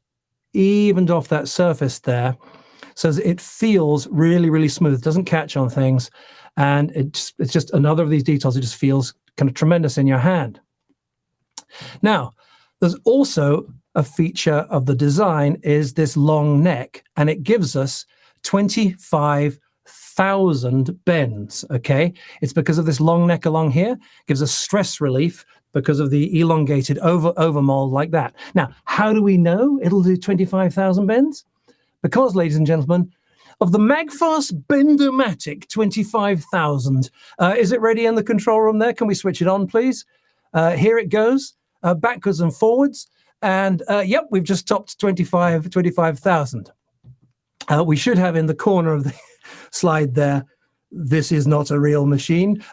evened off that surface there so that it feels really, really smooth, doesn't catch on things, and it's just another of these details. It just feels kind of tremendous in your hand. Now, there's also a feature of the design is this long neck, and it gives us 25,000 bends, okay? It's because of this long neck along here, gives us stress relief because of the elongated over mold like that. Now, how do we know it'll do 25,000 bends? Because, ladies and gentlemen, of the MAGFAST Bendomatic 25,000. Is it ready in the control room there? Can we switch it on, please? Here it goes, backwards and forwards. And yep, we've just topped 25,000. We should have in the corner of the slide there, this is not a real machine.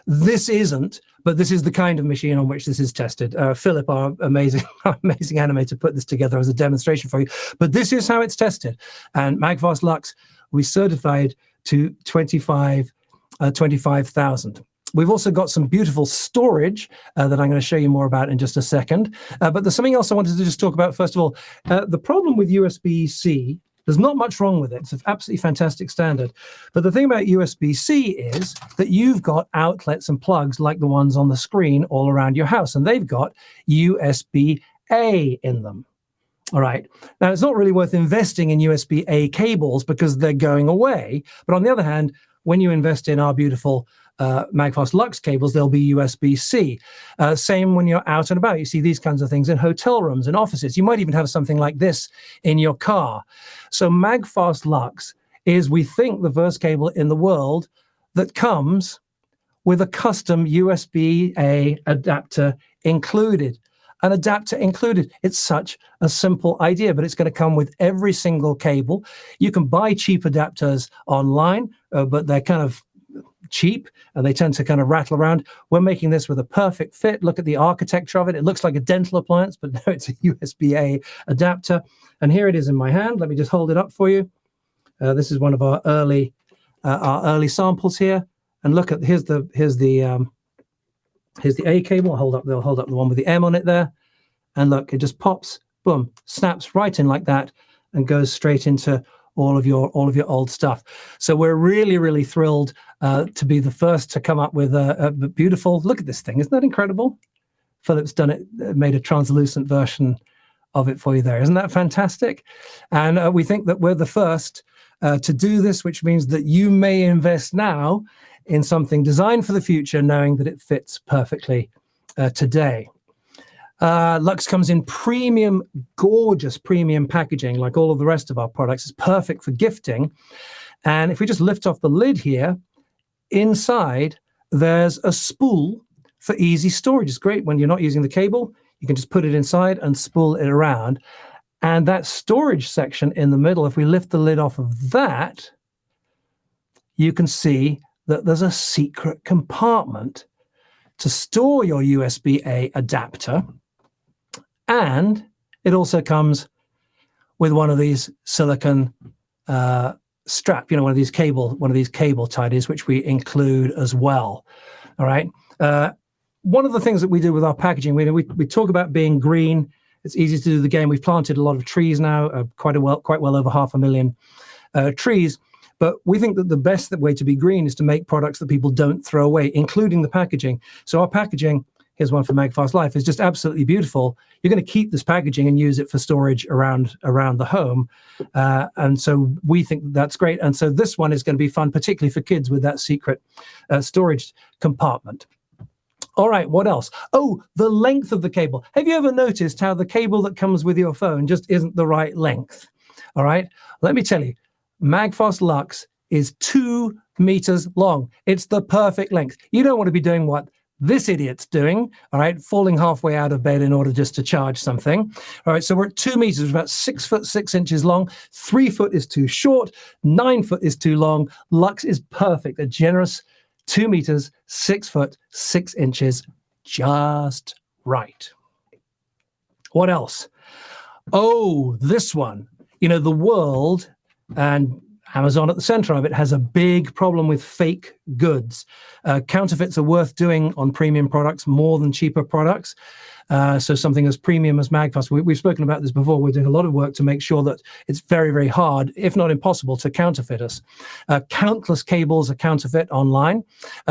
This isn't, but this is the kind of machine on which this is tested. Philip, our amazing animator, put this together as a demonstration for you. But this is how it's tested. And MAGFAST Lux, we certified to 25,000. We've also got some beautiful storage that I'm going to show you more about in just a second. But there's something else I wanted to just talk about. First of all, the problem with USB-C, there's not much wrong with it. It's an absolutely fantastic standard. But the thing about USB-C is that you've got outlets and plugs like the ones on the screen all around your house, and they've got USB-A in them. All right. Now, it's not really worth investing in USB-A cables because they're going away. But on the other hand, when you invest in our beautiful MAGFAST Lux cables, they'll be USB-C. Same when you're out and about. You see these kinds of things in hotel rooms and offices. You might even have something like this in your car. So MAGFAST Lux is, we think, the first cable in the world that comes with a custom USB-A adapter included. An adapter included. It's such a simple idea, but it's going to come with every single cable. You can buy cheap adapters online, but they're kind of cheap and they tend to kind of rattle around. We're making this with a perfect fit. Look at the architecture of it. It looks like a dental appliance, but no, it's a USB-A adapter. And here it is in my hand. Let me just hold it up for you. This is one of our early samples here. And look at here's the A cable. They'll hold up the one with the M on it there. And look, it just pops, boom, snaps right in like that and goes straight into all of your old stuff. So we're really, really thrilled to be the first to come up with a beautiful, look at this thing. Isn't that incredible? Philip's done it, made a translucent version of it for you there. Isn't that fantastic? And we think that we're the first to do this, which means that you may invest now in something designed for the future, knowing that it fits perfectly today. Lux comes in premium, gorgeous premium packaging, like all of the rest of our products. It's perfect for gifting. And if we just lift off the lid here, inside, there's a spool for easy storage. It's great when you're not using the cable. You can just put it inside and spool it around. And that storage section in the middle, if we lift the lid off of that, you can see that there's a secret compartment to store your USB-A adapter. And it also comes with one of these silicone strap, one of these cable tidies, which we include as well. All right. One of the things that we do with our packaging, we talk about being green. It's easy to do the game. We've planted a lot of trees now, quite well over 500,000 trees. But we think that the best way to be green is to make products that people don't throw away, including the packaging. So our packaging, here's one for Magfast Life, is just absolutely beautiful. You're going to keep this packaging and use it for storage around the home. And so we think that's great. And so this one is going to be fun, particularly for kids with that secret storage compartment. All right, what else? Oh, the length of the cable. Have you ever noticed how the cable that comes with your phone just isn't the right length? All right, let me tell you, Magfast Lux is 2 meters long. It's the perfect length. You don't want to be doing what this idiot's doing, all right, falling halfway out of bed in order just to charge something. All right, so we're at 2 meters, about 6 foot 6 inches long. 3 foot is too short. 9 foot is too long. Lux is perfect, a generous 2 meters, 6 foot 6 inches, just right. What else? Oh, this one. The world, and Amazon at the center of it, has a big problem with fake goods. Counterfeits are worth doing on premium products more than cheaper products. So something as premium as Magfast, we've spoken about this before. We're doing a lot of work to make sure that it's very, very hard, if not impossible, to counterfeit us. Countless cables are counterfeit online.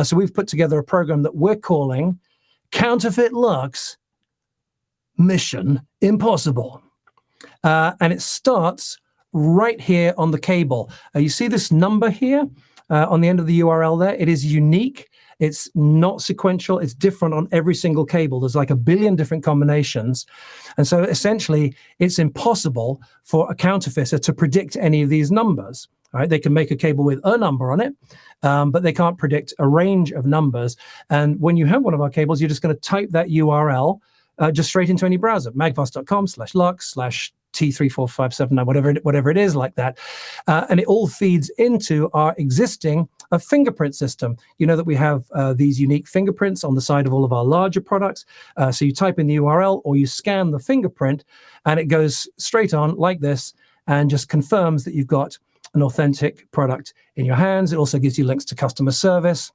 So we've put together a program that we're calling Counterfeit Lux Mission Impossible. And it starts right here on the cable. You see this number here on the end of the URL there? It is unique. It's not sequential. It's different on every single cable. There's like 1 billion different combinations. And so essentially, it's impossible for a counterfeiter to predict any of these numbers. All right? They can make a cable with a number on it, but they can't predict a range of numbers. And when you have one of our cables, you're just going to type that URL just straight into any browser, magfast.com/lux/T34579, whatever it is like that. And it all feeds into our existing fingerprint system. You know that we have these unique fingerprints on the side of all of our larger products. So you type in the URL or you scan the fingerprint and it goes straight on like this and just confirms that you've got an authentic product in your hands. It also gives you links to customer service.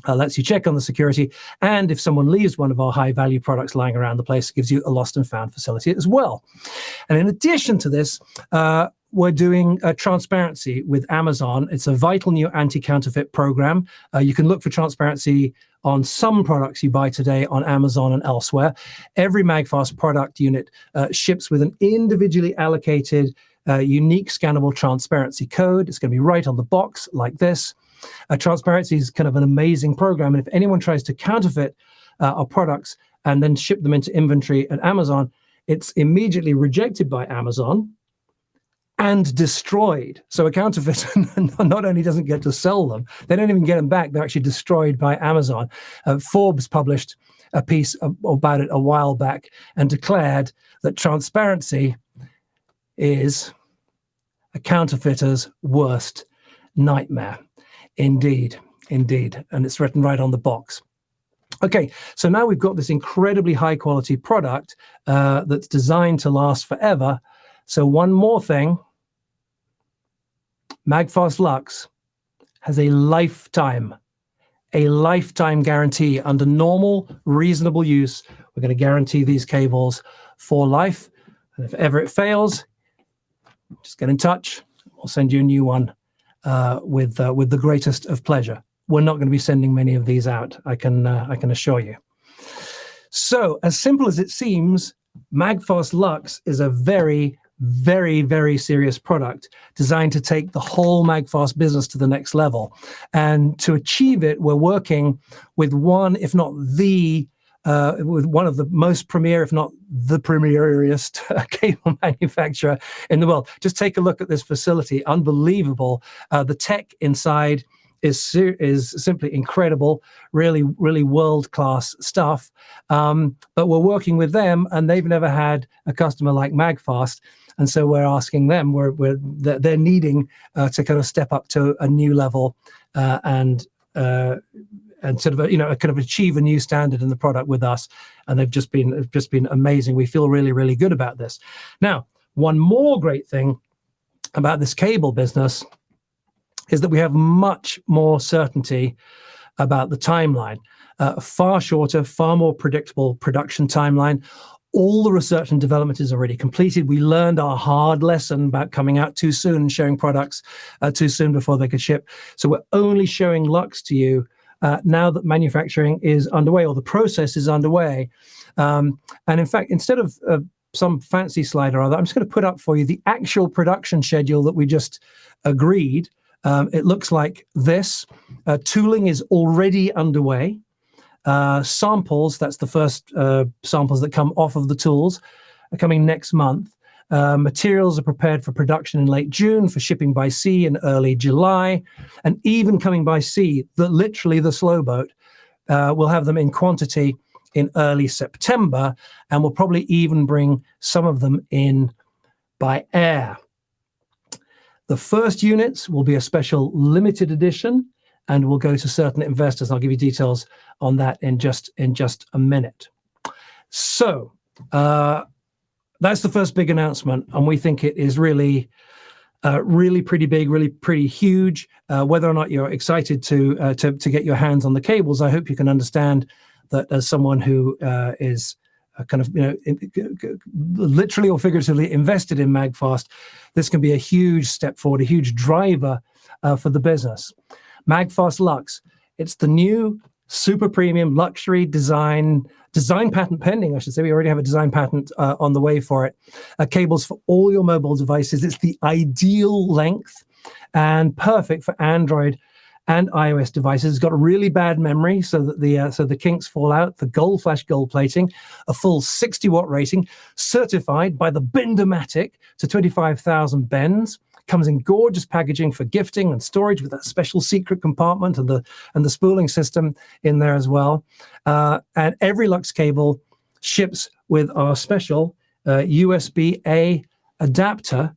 Lets you check on the security, and if someone leaves one of our high-value products lying around the place, it gives you a lost and found facility as well. And in addition to this, we're doing transparency with Amazon. It's a vital new anti-counterfeit program. You can look for transparency on some products you buy today on Amazon and elsewhere. Every Magfast product unit ships with an individually allocated, unique scannable transparency code. It's going to be right on the box like this. Transparency is kind of an amazing program, and if anyone tries to counterfeit our products and then ship them into inventory at Amazon, it's immediately rejected by Amazon and destroyed. So a counterfeiter not only doesn't get to sell them, they don't even get them back. They're actually destroyed by Amazon. Forbes published a piece about it a while back and declared that transparency is a counterfeiter's worst nightmare. Indeed. Indeed. And it's written right on the box. Okay, so now we've got this incredibly high quality product that's designed to last forever. So one more thing, MAGFAST Lux has a lifetime guarantee. Under normal, reasonable use, we're going to guarantee these cables for life. And if ever it fails, just get in touch. We'll send you a new one with the greatest of pleasure. We're not going to be sending many of these out, I can assure you. So, as simple as it seems, MAGFAST Lux is a very, very, very serious product designed to take the whole MAGFAST business to the next level. And to achieve it, we're working with one, if not the, with one of the most premier, if not the premierest cable manufacturer in the world. Just take a look at this facility. Unbelievable. The tech inside is simply incredible, really, really world-class stuff. But we're working with them, and they've never had a customer like MAGFAST. And so we're asking them, they're needing to kind of step up to a new level and sort of kind of achieve a new standard in the product with us. And they've just been amazing. We feel really, really good about this. Now, one more great thing about this cable business is that we have much more certainty about the timeline. Far shorter, far more predictable production timeline. All the research and development is already completed. We learned our hard lesson about coming out too soon and showing products too soon before they could ship. So we're only showing Lux to you now that manufacturing is underway, or the process is underway. And in fact, instead of some fancy slide or other, I'm just going to put up for you the actual production schedule that we just agreed. It looks like this. Tooling is already underway. Samples, that's the first samples that come off of the tools, are coming next month. Materials are prepared for production in late June, for shipping by sea in early July, and even coming by sea, literally the slow boat, we'll have them in quantity in early September, and we'll probably even bring some of them in by air. The first units will be a special limited edition and will go to certain investors. I'll give you details on that in just a minute. So that's the first big announcement, and we think it is really pretty big, really pretty huge. Whether or not you're excited to get your hands on the cables, I hope you can understand that as someone who is kind of, literally or figuratively invested in MAGFAST, this can be a huge step forward, a huge driver for the business. MAGFAST Lux, it's the new super premium luxury design patent pending, I should say. We already have a design patent on the way for it. Cables for all your mobile devices. It's the ideal length and perfect for Android and iOS devices. It's got a really bad memory so that the kinks fall out. The gold flash gold plating, a full 60-watt rating, certified by the Bendomatic to 25,000 bends. Comes in gorgeous packaging for gifting and storage with that special secret compartment and the spooling system in there as well. And every Lux cable ships with our special USB-A adapter,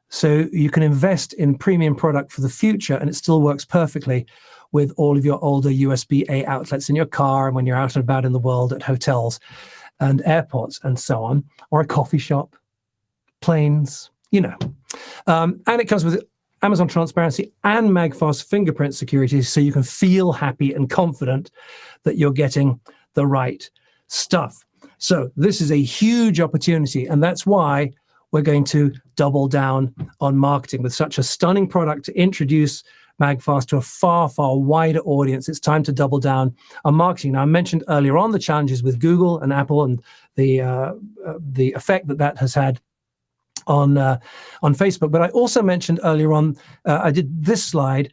so you can invest in premium product for the future, and it still works perfectly with all of your older USB-A outlets in your car and when you're out and about in the world at hotels and airports and so on, or a coffee shop, planes, and it comes with Amazon Transparency and MAGFAST fingerprint security, so you can feel happy and confident that you're getting the right stuff. So this is a huge opportunity, and that's why we're going to double down on marketing with such a stunning product to introduce MAGFAST to a far, far wider audience. It's time to double down on marketing. Now, I mentioned earlier on the challenges with Google and Apple and the effect that has had on Facebook. But I also mentioned earlier on, I did this slide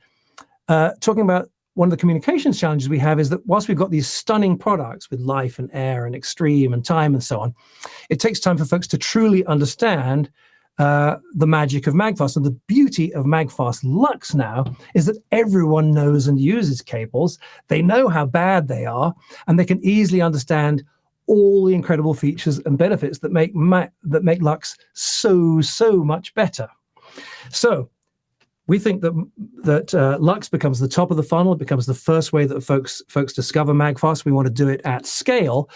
talking about one of the communications challenges we have is that whilst we've got these stunning products with Life and Air and Extreme and Time and so on, it takes time for folks to truly understand the magic of MAGFAST. And the beauty of MAGFAST Lux now is that everyone knows and uses cables. They know how bad they are, and they can easily understand all the incredible features and benefits that make Lux so much better. So we think that Lux becomes the top of the funnel. It becomes the first way that folks discover MAGFAST. We want to do it at scale.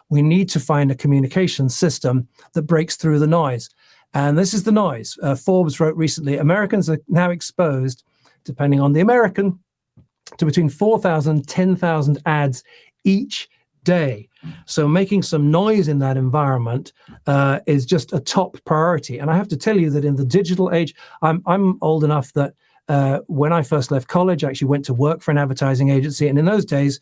We need to find a communication system that breaks through the noise. And this is the noise. Forbes wrote recently, Americans are now exposed, depending on the American, to between 4,000 and 10,000 ads each day. So making some noise in that environment is just a top priority. And I have to tell you that in the digital age, I'm old enough that when I first left college, I actually went to work for an advertising agency. And in those days,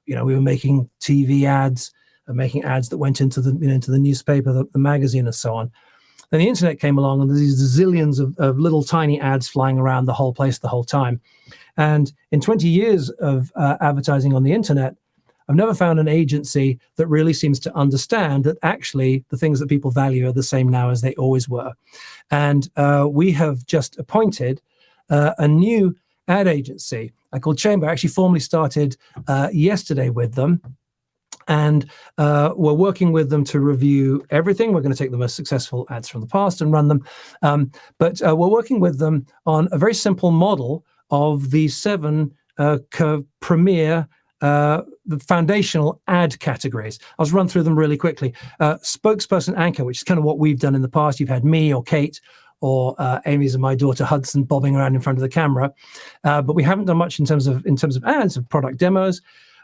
we were making TV ads, making ads that went into the into the newspaper, the magazine, and so on. Then the internet came along, and there's these zillions of little tiny ads flying around the whole place the whole time. And in 20 years of advertising on the internet, I've never found an agency that really seems to understand that actually the things that people value are the same now as they always were. And we have just appointed a new ad agency called Chamber. I actually formally started yesterday with them. And we're working with them to review everything. We're going to take the most successful ads from the past and run them. But we're working with them on a very simple model of the 7 premier the foundational ad categories. I'll just run through them really quickly. Spokesperson anchor, which is kind of what we've done in the past. You've had me or Kate or Amy's and my daughter Hudson bobbing around in front of the camera. But we haven't done much in terms of ads, of product demos.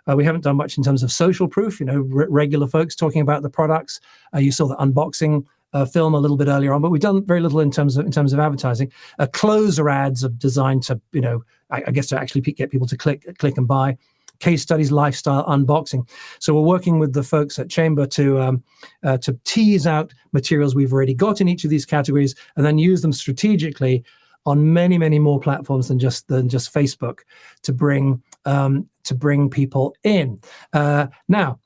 We haven't done much in terms of social proof, regular folks talking about the products. You saw the unboxing film a little bit earlier on, but we've done very little in terms of advertising. Closer ads are designed to, I guess to actually get people to click and buy. Case studies, lifestyle, unboxing. So we're working with the folks at Chamber to tease out materials we've already got in each of these categories, and then use them strategically on many, many more platforms than just Facebook to bring people in. Now,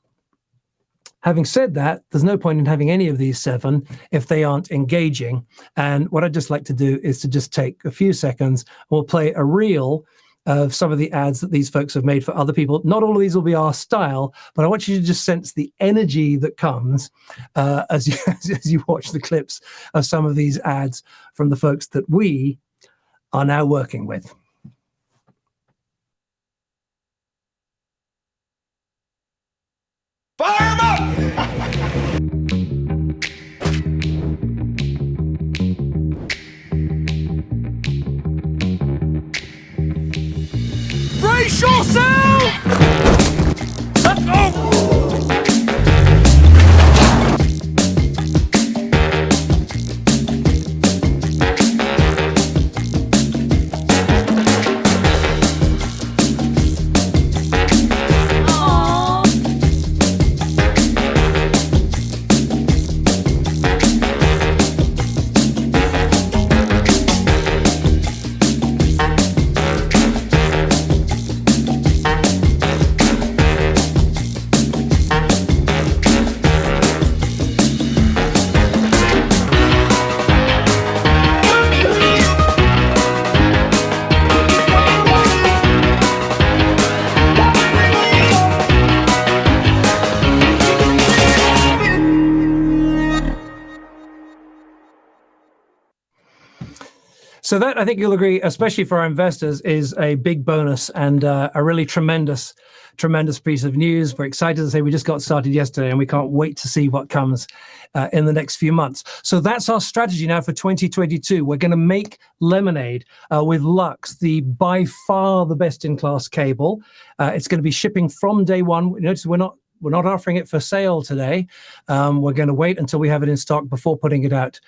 having said that, there's no point in having any of these 7 if they aren't engaging. And what I'd just like to do is to just take a few seconds. We'll play a reel of some of the ads that these folks have made for other people. Not all of these will be our style, but I want you to just sense the energy that comes as you watch the clips of some of these ads from the folks that we are now working with. Fire 'em up! Brace yourself! Let's go! So that, I think you'll agree, especially for our investors, is a big bonus and a really tremendous piece of news. We're excited to say we just got started yesterday, and we can't wait to see what comes in the next few months. So that's our strategy now for 2022. We're going to make lemonade with Lux, the by far the best-in-class cable. It's going to be shipping from day one. Notice we're not offering it for sale today. We're going to wait until we have it in stock before putting it out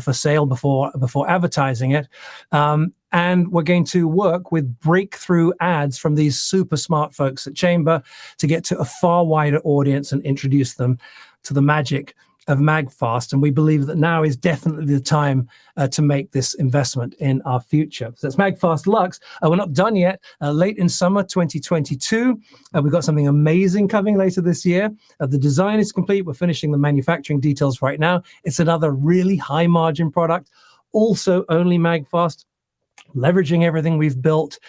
for sale, before advertising it. And we're going to work with breakthrough ads from these super smart folks at Chamber to get to a far wider audience and introduce them to the magic of MAGFAST. And we believe that now is definitely the time to make this investment in our future. So that's MAGFAST Lux. We're not done yet. Late in summer 2022, we've got something amazing coming later this year. The design is complete. We're finishing the manufacturing details right now. It's another really high margin product. Also only MAGFAST, leveraging everything we've built.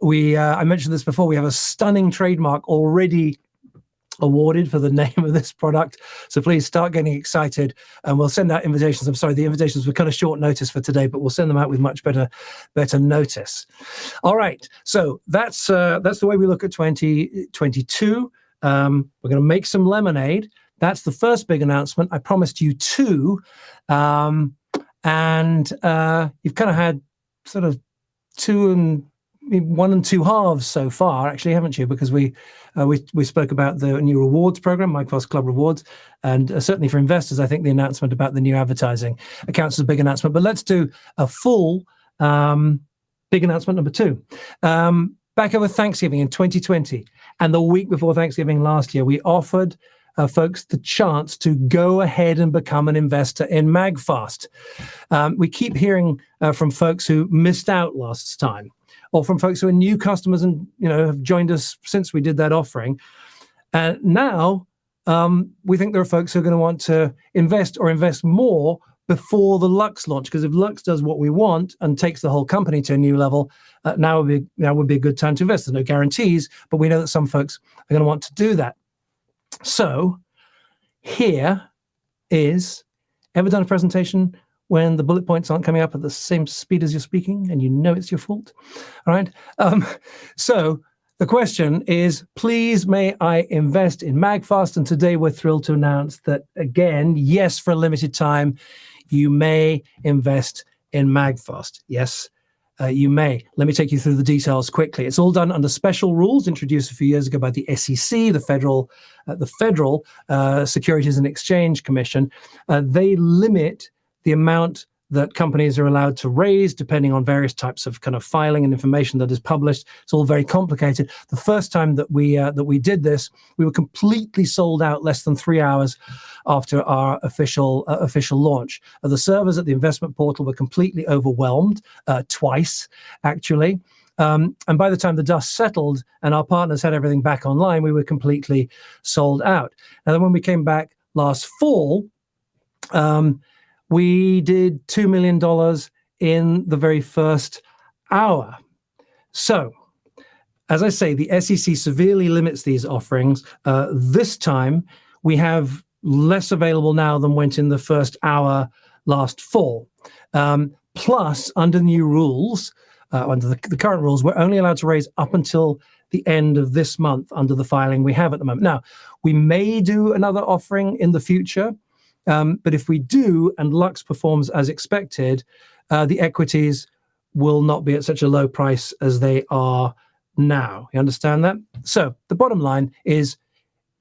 I mentioned this before. We have a stunning trademark already awarded for the name of this product. So please start getting excited, and we'll send out invitations. I'm sorry, the invitations were kind of short notice for today, but we'll send them out with much better notice. All right, so that's the way we look at 2022. We're going to make some lemonade. That's the first big announcement. I promised you two, and you've kind of had sort of one and two halves so far, actually, haven't you? Because we spoke about the new rewards program, MAGFAST Club Rewards, and certainly for investors, I think the announcement about the new advertising accounts as a big announcement. But let's do a full big announcement number two. Back over Thanksgiving in 2020, and the week before Thanksgiving last year, we offered folks the chance to go ahead and become an investor in MAGFAST. We keep hearing from folks who missed out last time, or from folks who are new customers and have joined us since we did that offering. And now we think there are folks who are going to want to invest or invest more before the Lux launch, because if Lux does what we want and takes the whole company to a new level, now would be a good time to invest. There's no guarantees, but we know that some folks are going to want to do that. So here is, ever done a presentation when the bullet points aren't coming up at the same speed as you're speaking and you know it's your fault? All right. So the question is, please may I invest in MAGFAST? And today we're thrilled to announce that, again, yes, for a limited time, you may invest in MAGFAST. Yes, you may. Let me take you through the details quickly. It's all done under special rules introduced a few years ago by the SEC, the Federal Securities and Exchange Commission. They limit the amount that companies are allowed to raise depending on various types of kind of filing and information that is published. It's all very complicated. The first time that we did this, we were completely sold out less than 3 hours after our official launch. The servers at the investment portal were completely overwhelmed, twice actually. And by the time the dust settled and our partners had everything back online, we were completely sold out. And then when we came back last fall, we did $2 million in the very first hour. So, as I say, the SEC severely limits these offerings. This time, we have less available now than went in the first hour last fall. Plus, under new rules, under the current rules, we're only allowed to raise up until the end of this month under the filing we have at the moment. Now, we may do another offering in the future. But if we do, and Lux performs as expected, the equities will not be at such a low price as they are now. You understand that? So the bottom line is,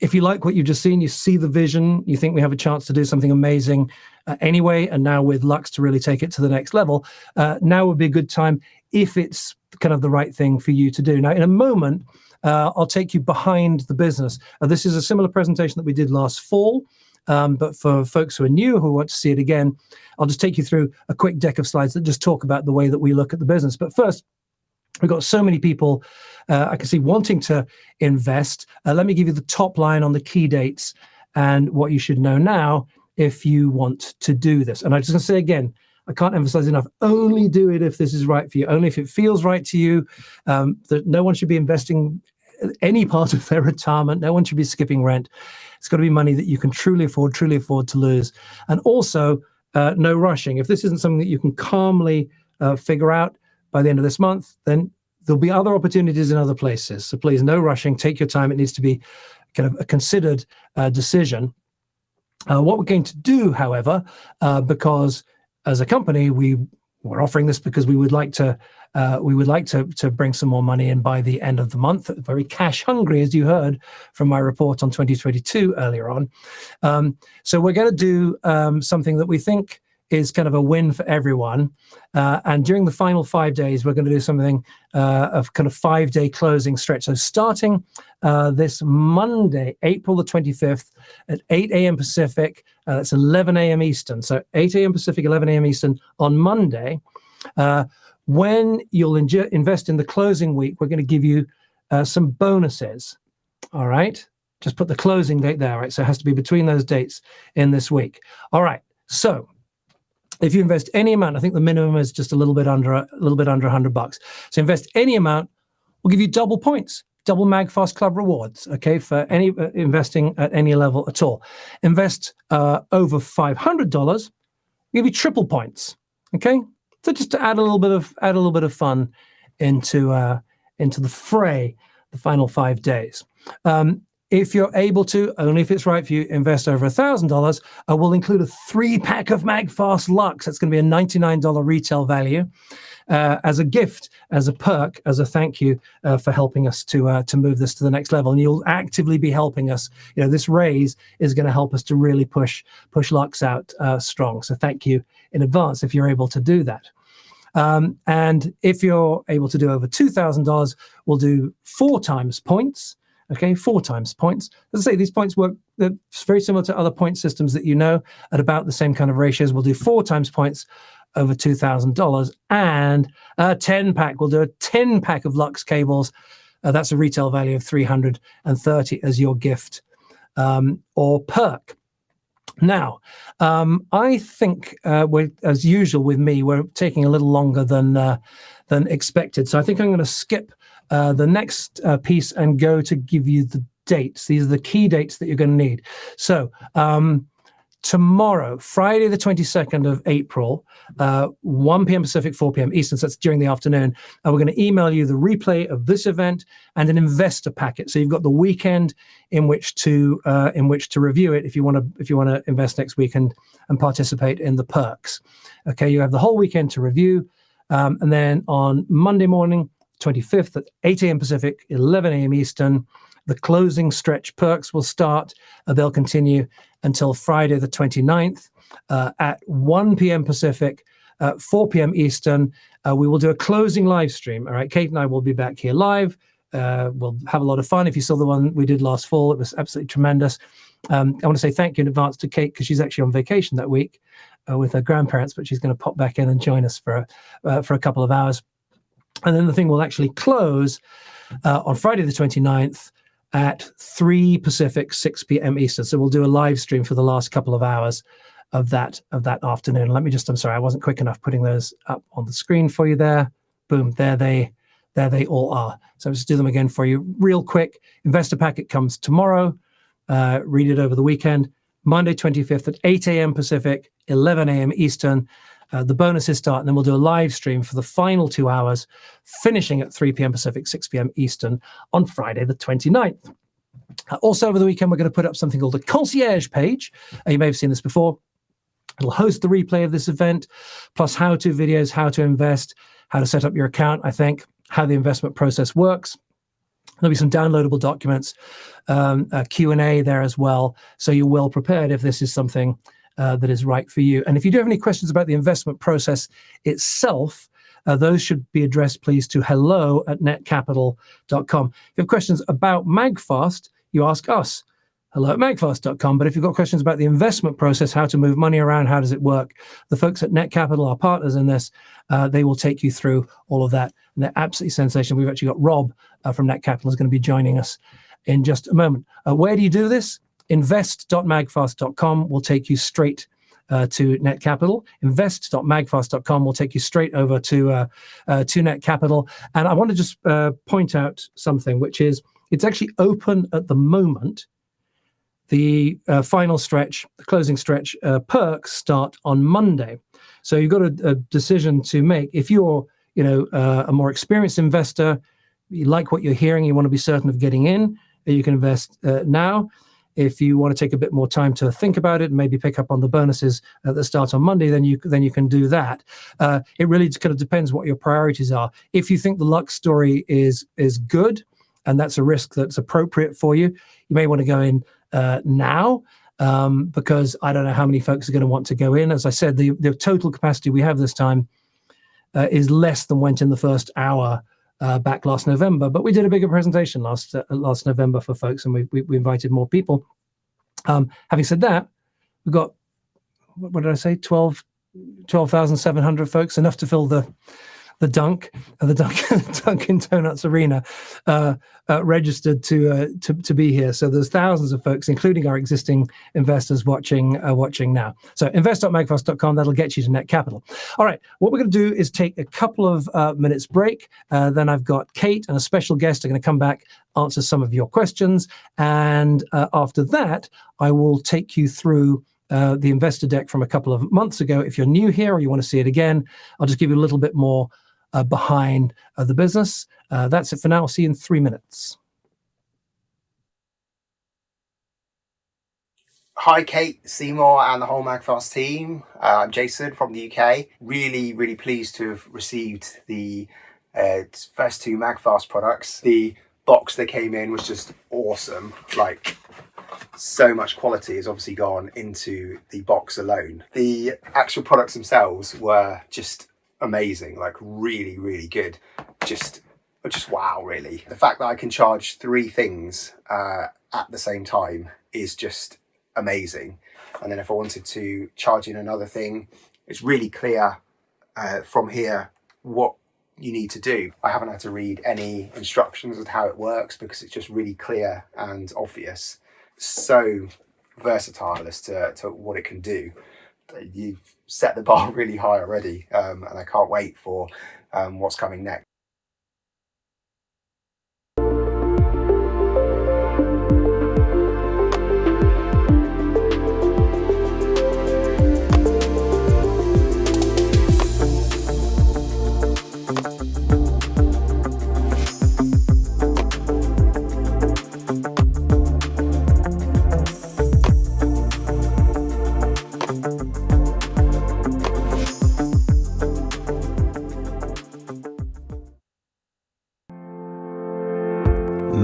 if you like what you've just seen, you see the vision, you think we have a chance to do something amazing anyway, and now with Lux to really take it to the next level, now would be a good time if it's kind of the right thing for you to do. Now, in a moment, I'll take you behind the business. This is a similar presentation that we did last fall. But for folks who are new, who want to see it again, I'll just take you through a quick deck of slides that just talk about the way that we look at the business. But first, we've got so many people I can see wanting to invest. Let me give you the top line on the key dates and what you should know now if you want to do this. And I'm just going to say again, I can't emphasize enough, only do it if this is right for you, only if it feels right to you. That no one should be investing any part of their retirement. No one should be skipping rent. It's got to be money that you can truly afford to lose. And also, no rushing. If this isn't something that you can calmly figure out by the end of this month, then there'll be other opportunities in other places. So please, no rushing. Take your time. It needs to be kind of a considered decision. What we're going to do, however, because as a company, we're offering this because we would like to bring some more money in by the end of the month. Very cash hungry, as you heard from my report on 2022 earlier on. So we're going to do something that we think is kind of a win for everyone. And during the final 5 days, we're going to do something of kind of 5-day closing stretch. So starting this Monday, April the 25th at 8 a.m. Pacific, that's 11 a.m. Eastern. So 8 a.m. Pacific, 11 a.m. Eastern on Monday. When you'll invest in the closing week, we're going to give you some bonuses. All right. Just put the closing date there. Right. So it has to be between those dates in this week. All right. So if you invest any amount, I think the minimum is just a little bit under $100. So invest any amount, we'll give you double points. double MagFast Club rewards, okay, for any investing at any level at all. Invest over $500, give you triple points, okay? So just to add a little bit of fun into the fray, the final 5 days. If you're able to, only if it's right for you, invest over $1,000, we'll include a 3-pack of MagFast Lux. That's going to be a $99 retail value as a gift, as a perk, as a thank you for helping us to move this to the next level. And you'll actively be helping us. This raise is going to help us to really push Lux out strong. So thank you in advance if you're able to do that. And if you're able to do over $2,000, we'll do 4 times points. Okay, 4 times points. As I say, these points work, they're very similar to other point systems that you know, at about the same kind of ratios. We'll do 4 times points over $2,000, and a 10-pack. We'll do a 10-pack of Lux cables. That's a retail value of $330 as your gift or perk. Now, I think we're, as usual with me, we're taking a little longer than expected. So I think I'm going to skip the next piece and go to give you the dates. These are the key dates that you're going to need. So tomorrow, Friday the 22nd of April, 1 p.m. Pacific, 4 p.m. Eastern, so that's during the afternoon, we're going to email you the replay of this event and an investor packet. So you've got the weekend in which to review it if you want to invest next week and participate in the perks. Okay, you have the whole weekend to review, and then on Monday morning, 25th at 8 a.m. Pacific, 11 a.m. Eastern, the closing stretch perks will start. They'll continue until Friday the 29th at 1 p.m. Pacific, 4 p.m. Eastern. We will do a closing live stream. All right, Kate and I will be back here live. We'll have a lot of fun. If you saw the one we did last fall, it was absolutely tremendous. I want to say thank you in advance to Kate because she's actually on vacation that week with her grandparents, but she's going to pop back in and join us for a couple of hours. And then the thing will actually close on Friday the 29th at 3 Pacific, 6 p.m. Eastern. So we'll do a live stream for the last couple of hours of that afternoon. I'm sorry, I wasn't quick enough putting those up on the screen for you there. Boom, there they all are. So I'll just do them again for you real quick. Investor packet comes tomorrow. Read it over the weekend. Monday 25th at 8 a.m. Pacific, 11 a.m. Eastern. The bonuses start, and then we'll do a live stream for the final 2 hours, finishing at 3 p.m. Pacific, 6 p.m. Eastern on Friday the 29th. Also over the weekend, we're going to put up something called a concierge page. You may have seen this before. It'll host the replay of this event, plus how-to videos, how to invest, how to set up your account, I think, how the investment process works. There'll be some downloadable documents, a Q&A there as well, so you're well prepared if this is something that is right for you. And if you do have any questions about the investment process itself, those should be addressed, please, to hello@netcapital.com. If you have questions about MagFast, you ask us, hello@magfast.com. But if you've got questions about the investment process, how to move money around, how does it work, the folks at Net Capital, our partners in this, they will take you through all of that. And they're absolutely sensational. We've actually got Rob from Net Capital is going to be joining us in just a moment. Where do you do this? Invest.magfast.com will take you straight to Net Capital. Invest.magfast.com will take you straight over to Net Capital. And I want to just point out something, which is it's actually open at the moment. The final stretch, the closing stretch perks start on Monday. So you've got a decision to make. If you're a more experienced investor, you like what you're hearing, you want to be certain of getting in, you can invest now. If you want to take a bit more time to think about it and maybe pick up on the bonuses that start on Monday, then you can do that. It really just kind of depends what your priorities are. If you think the Lux story is good, and that's a risk that's appropriate for you, you may want to go in now, because I don't know how many folks are going to want to go in. As I said, the total capacity we have this time is less than went in the first hour back last November, but we did a bigger presentation last November for folks, and we invited more people. Having said that, we've got, what did I say, 12,700 folks, enough to fill the Dunkin' Donuts arena, registered to be here. So there's thousands of folks, including our existing investors, watching now. So invest.magfast.com, that'll get you to Net Capital. All right, what we're going to do is take a couple of minutes break. Then I've got Kate and a special guest are going to come back answer some of your questions. And after that, I will take you through the investor deck from a couple of months ago. If you're new here or you want to see it again, I'll just give you a little bit more behind the business. That's it for now. I'll see you in 3 minutes. Hi, Kate, Seymour, and the whole MAGFAST team. I'm Jason from the UK. Really pleased to have received the first 2 MAGFAST products. The box that came in was just awesome. Like, so much quality has obviously gone into the box alone. The actual products themselves were just amazing, like really good. Just wow, really. The fact that I can charge 3 things at the same time is just amazing. And then if I wanted to charge in another thing, it's really clear from here what you need to do. I haven't had to read any instructions on how it works because it's just really clear and obvious. So versatile as to what it can do. You've set the bar really high already, and I can't wait for what's coming next.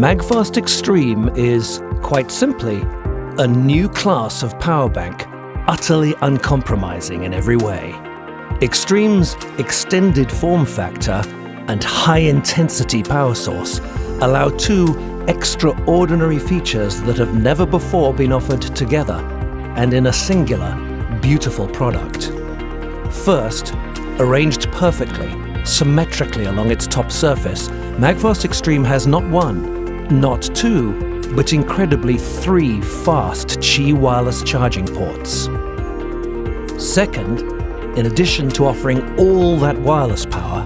MAGFAST Extreme is, quite simply, a new class of power bank, utterly uncompromising in every way. Extreme's extended form factor and high-intensity power source allow 2 extraordinary features that have never before been offered together and in a singular, beautiful product. First, arranged perfectly, symmetrically along its top surface, MAGFAST Extreme has not 1, not 2, but incredibly 3 fast Qi wireless charging ports. Second, in addition to offering all that wireless power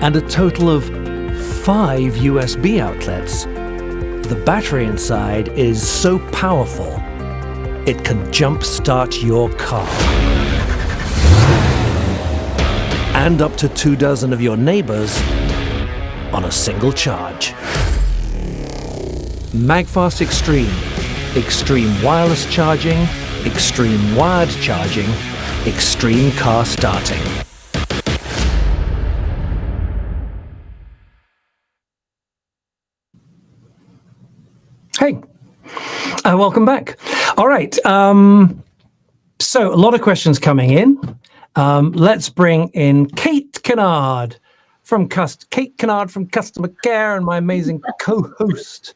and a total of 5 USB outlets, the battery inside is so powerful it can jumpstart your car and up to 24 of your neighbors on a single charge. MAGFAST Extreme. Extreme wireless charging, extreme wired charging, extreme car starting. Hey, welcome back. All right, so a lot of questions coming in. Let's bring in Kate Kennard from Customer Care and my amazing co-host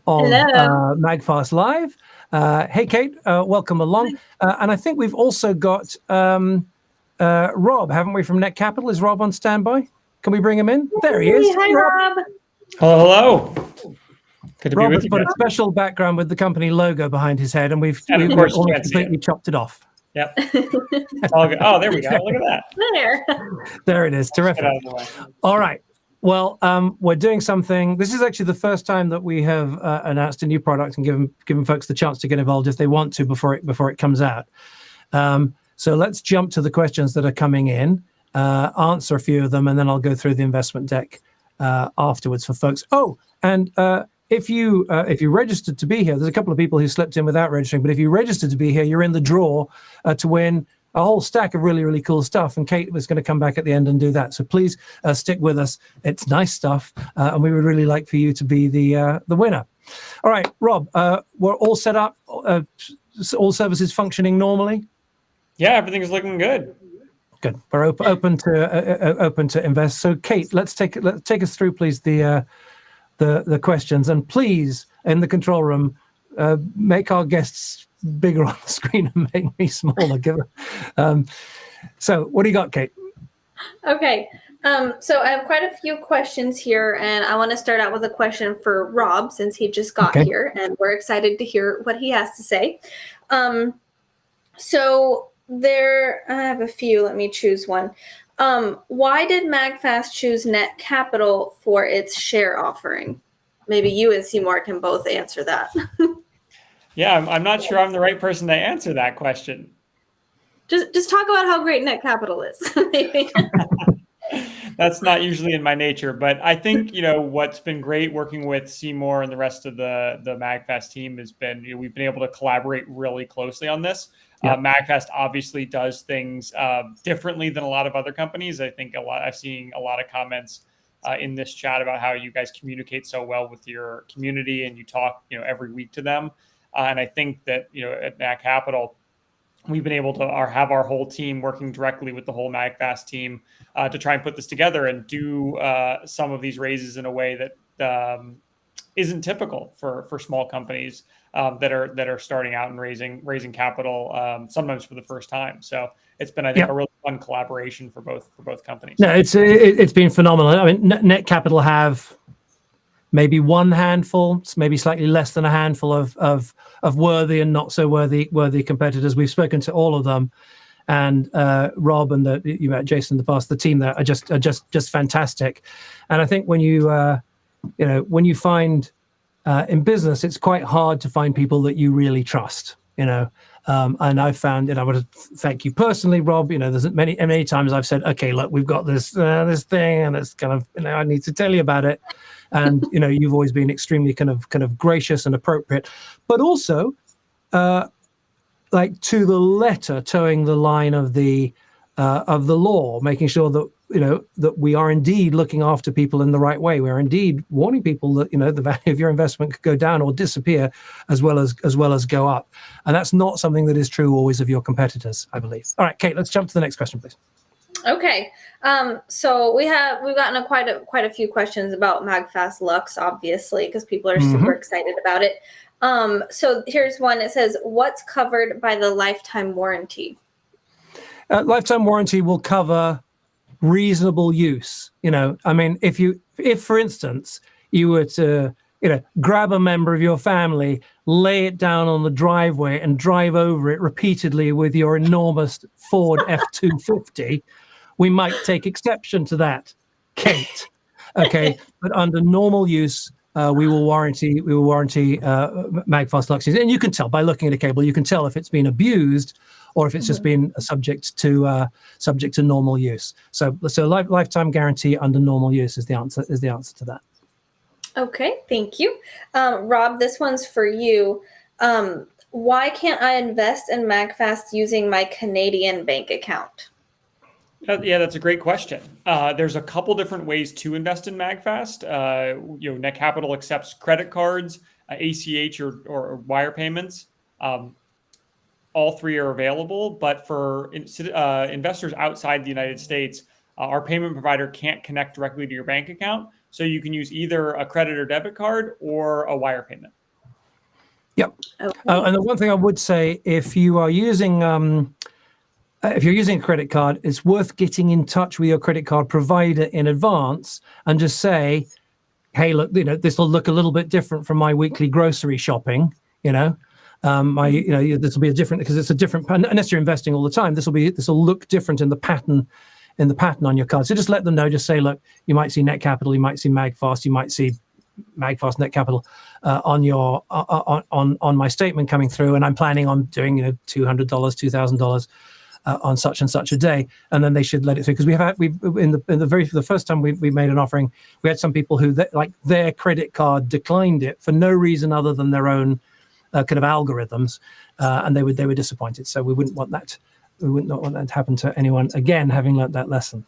of MAGFAST Live. Hey, Kate, welcome along. And I think we've also got Rob, haven't we, from Net Capital? Is Rob on standby? Can we bring him in? There he is. Hi, Rob. Hello. Good to Rob be has with put you. a special background with the company logo behind his head, and we've almost completely chopped it off. Yep. All good. Oh, there we go. Look at that. There it is. Terrific. All right. Well, we're doing something. This is actually the first time that we have announced a new product and given folks the chance to get involved if they want to before it comes out. So let's jump to the questions that are coming in, answer a few of them, and then I'll go through the investment deck afterwards for folks. Oh, and if you registered to be here, there's a couple of people who slipped in without registering, but if you registered to be here, you're in the draw to win a whole stack of really cool stuff. And Kate was going to come back at the end and do that. So please stick with us. It's nice stuff, and we would really like for you to be the winner. All right, Rob, we're all set up. All services functioning normally. Yeah, everything's looking good. Good. We're open to invest. So, Kate, let's take us through, please, the questions, and please, in the control room, make our guests bigger on the screen and make me smaller. So, what do you got, Kate? Okay. So I have quite a few questions here, and I want to start out with a question for Rob since he just got here, and we're excited to hear what he has to say. So I have a few. Let me choose one. Why did MAGFAST choose Net Capital for its share offering? maybe you and Seymour can both answer that. Yeah, I'm not sure I'm the right person to answer that question. Just talk about how great Net Capital is. Maybe. That's not usually in my nature, but I think, what's been great working with Seymour and the rest of the MAGFAST team has been, we've been able to collaborate really closely on this. Yeah. MAGFAST obviously does things differently than a lot of other companies. I think I've seen a lot of comments in this chat about how you guys communicate so well with your community and you talk, every week to them. And I think that, at Nat Capital, we've been able to have our whole team working directly with the whole MAGFAST team to try and put this together and do some of these raises in a way that isn't typical for small companies that are starting out and raising capital sometimes for the first time. So it's been, I think, a really fun collaboration for both companies. No, it's been phenomenal. I mean, Net Capital have maybe one handful, maybe slightly less than a handful of worthy and not so worthy competitors. We've spoken to all of them, and Rob and you met Jason in the past. The team there are just fantastic. And I think when you find in business, it's quite hard to find people that you really trust. And I found, and I want to thank you personally, Rob. There's many times I've said, okay, look, we've got this thing, and it's kind of, I need to tell you about it. And you've always been extremely kind of gracious and appropriate, but also like to the letter, towing the line of the law, making sure that that we are indeed looking after people in the right way. We're indeed warning people that the value of your investment could go down or disappear as well as go up, and that's not something that is true always of your competitors, I believe. All right, Kate, let's jump to the next question, please. Okay, so we've gotten quite a few questions about MAGFAST Lux, obviously, because people are super excited about it. So here's one. It says, "What's covered by the lifetime warranty?" Lifetime warranty will cover reasonable use. I mean, if for instance you were to grab a member of your family, lay it down on the driveway and drive over it repeatedly with your enormous Ford F-250, we might take exception to that, Kate. Okay, but under normal use, we will warranty MAGFAST Lux, and you can tell by looking at a cable. You can tell if it's been abused or if it's just been subject to normal use. So lifetime guarantee under normal use is the answer to that. Okay, thank you, Rob. This one's for you. Why can't I invest in MAGFAST using my Canadian bank account? Yeah, that's a great question. There's a couple different ways to invest in MAGFAST. Net Capital accepts credit cards, ACH or wire payments. All three are available, but for investors outside the United States, our payment provider can't connect directly to your bank account. So you can use either a credit or debit card or a wire payment. Yep. Okay. And the one thing I would say, if you're using a credit card, it's worth getting in touch with your credit card provider in advance and just say, hey, look, this will look a little bit different from my weekly grocery shopping, this will be a different, because it's a different, unless you're investing all the time, this will look different in the pattern on your card. So just let them know, just say, look, you might see Net Capital, you might see MAGFAST, you might see MAGFAST Net Capital on my statement coming through, and I'm planning on doing $200, $2,000 on such and such a day, and then they should let it through. Because the first time we made an offering, we had some people who their credit card declined it for no reason other than their own kind of algorithms, and they were disappointed. So we wouldn't want that. We would not want that to happen to anyone again, having learned that lesson.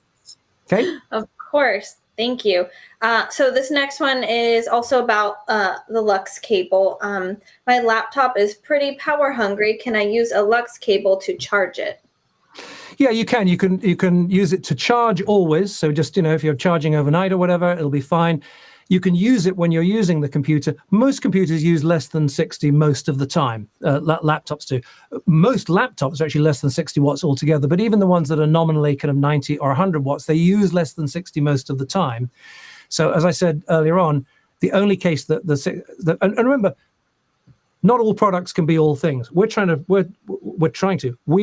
Okay. Of course. Thank you. So this next one is also about the Lux cable. My laptop is pretty power hungry. Can I use a Lux cable to charge it? Yeah, you can. You can use it to charge always. So just if you're charging overnight or whatever, it'll be fine. You can use it when you're using the computer. Most computers use less than 60 most of the time. Laptops do. Most laptops are actually less than 60 watts altogether, but even the ones that are nominally kind of 90 or 100 watts, they use less than 60 most of the time. So as I said earlier on, the only case and remember, not all products can be all things. We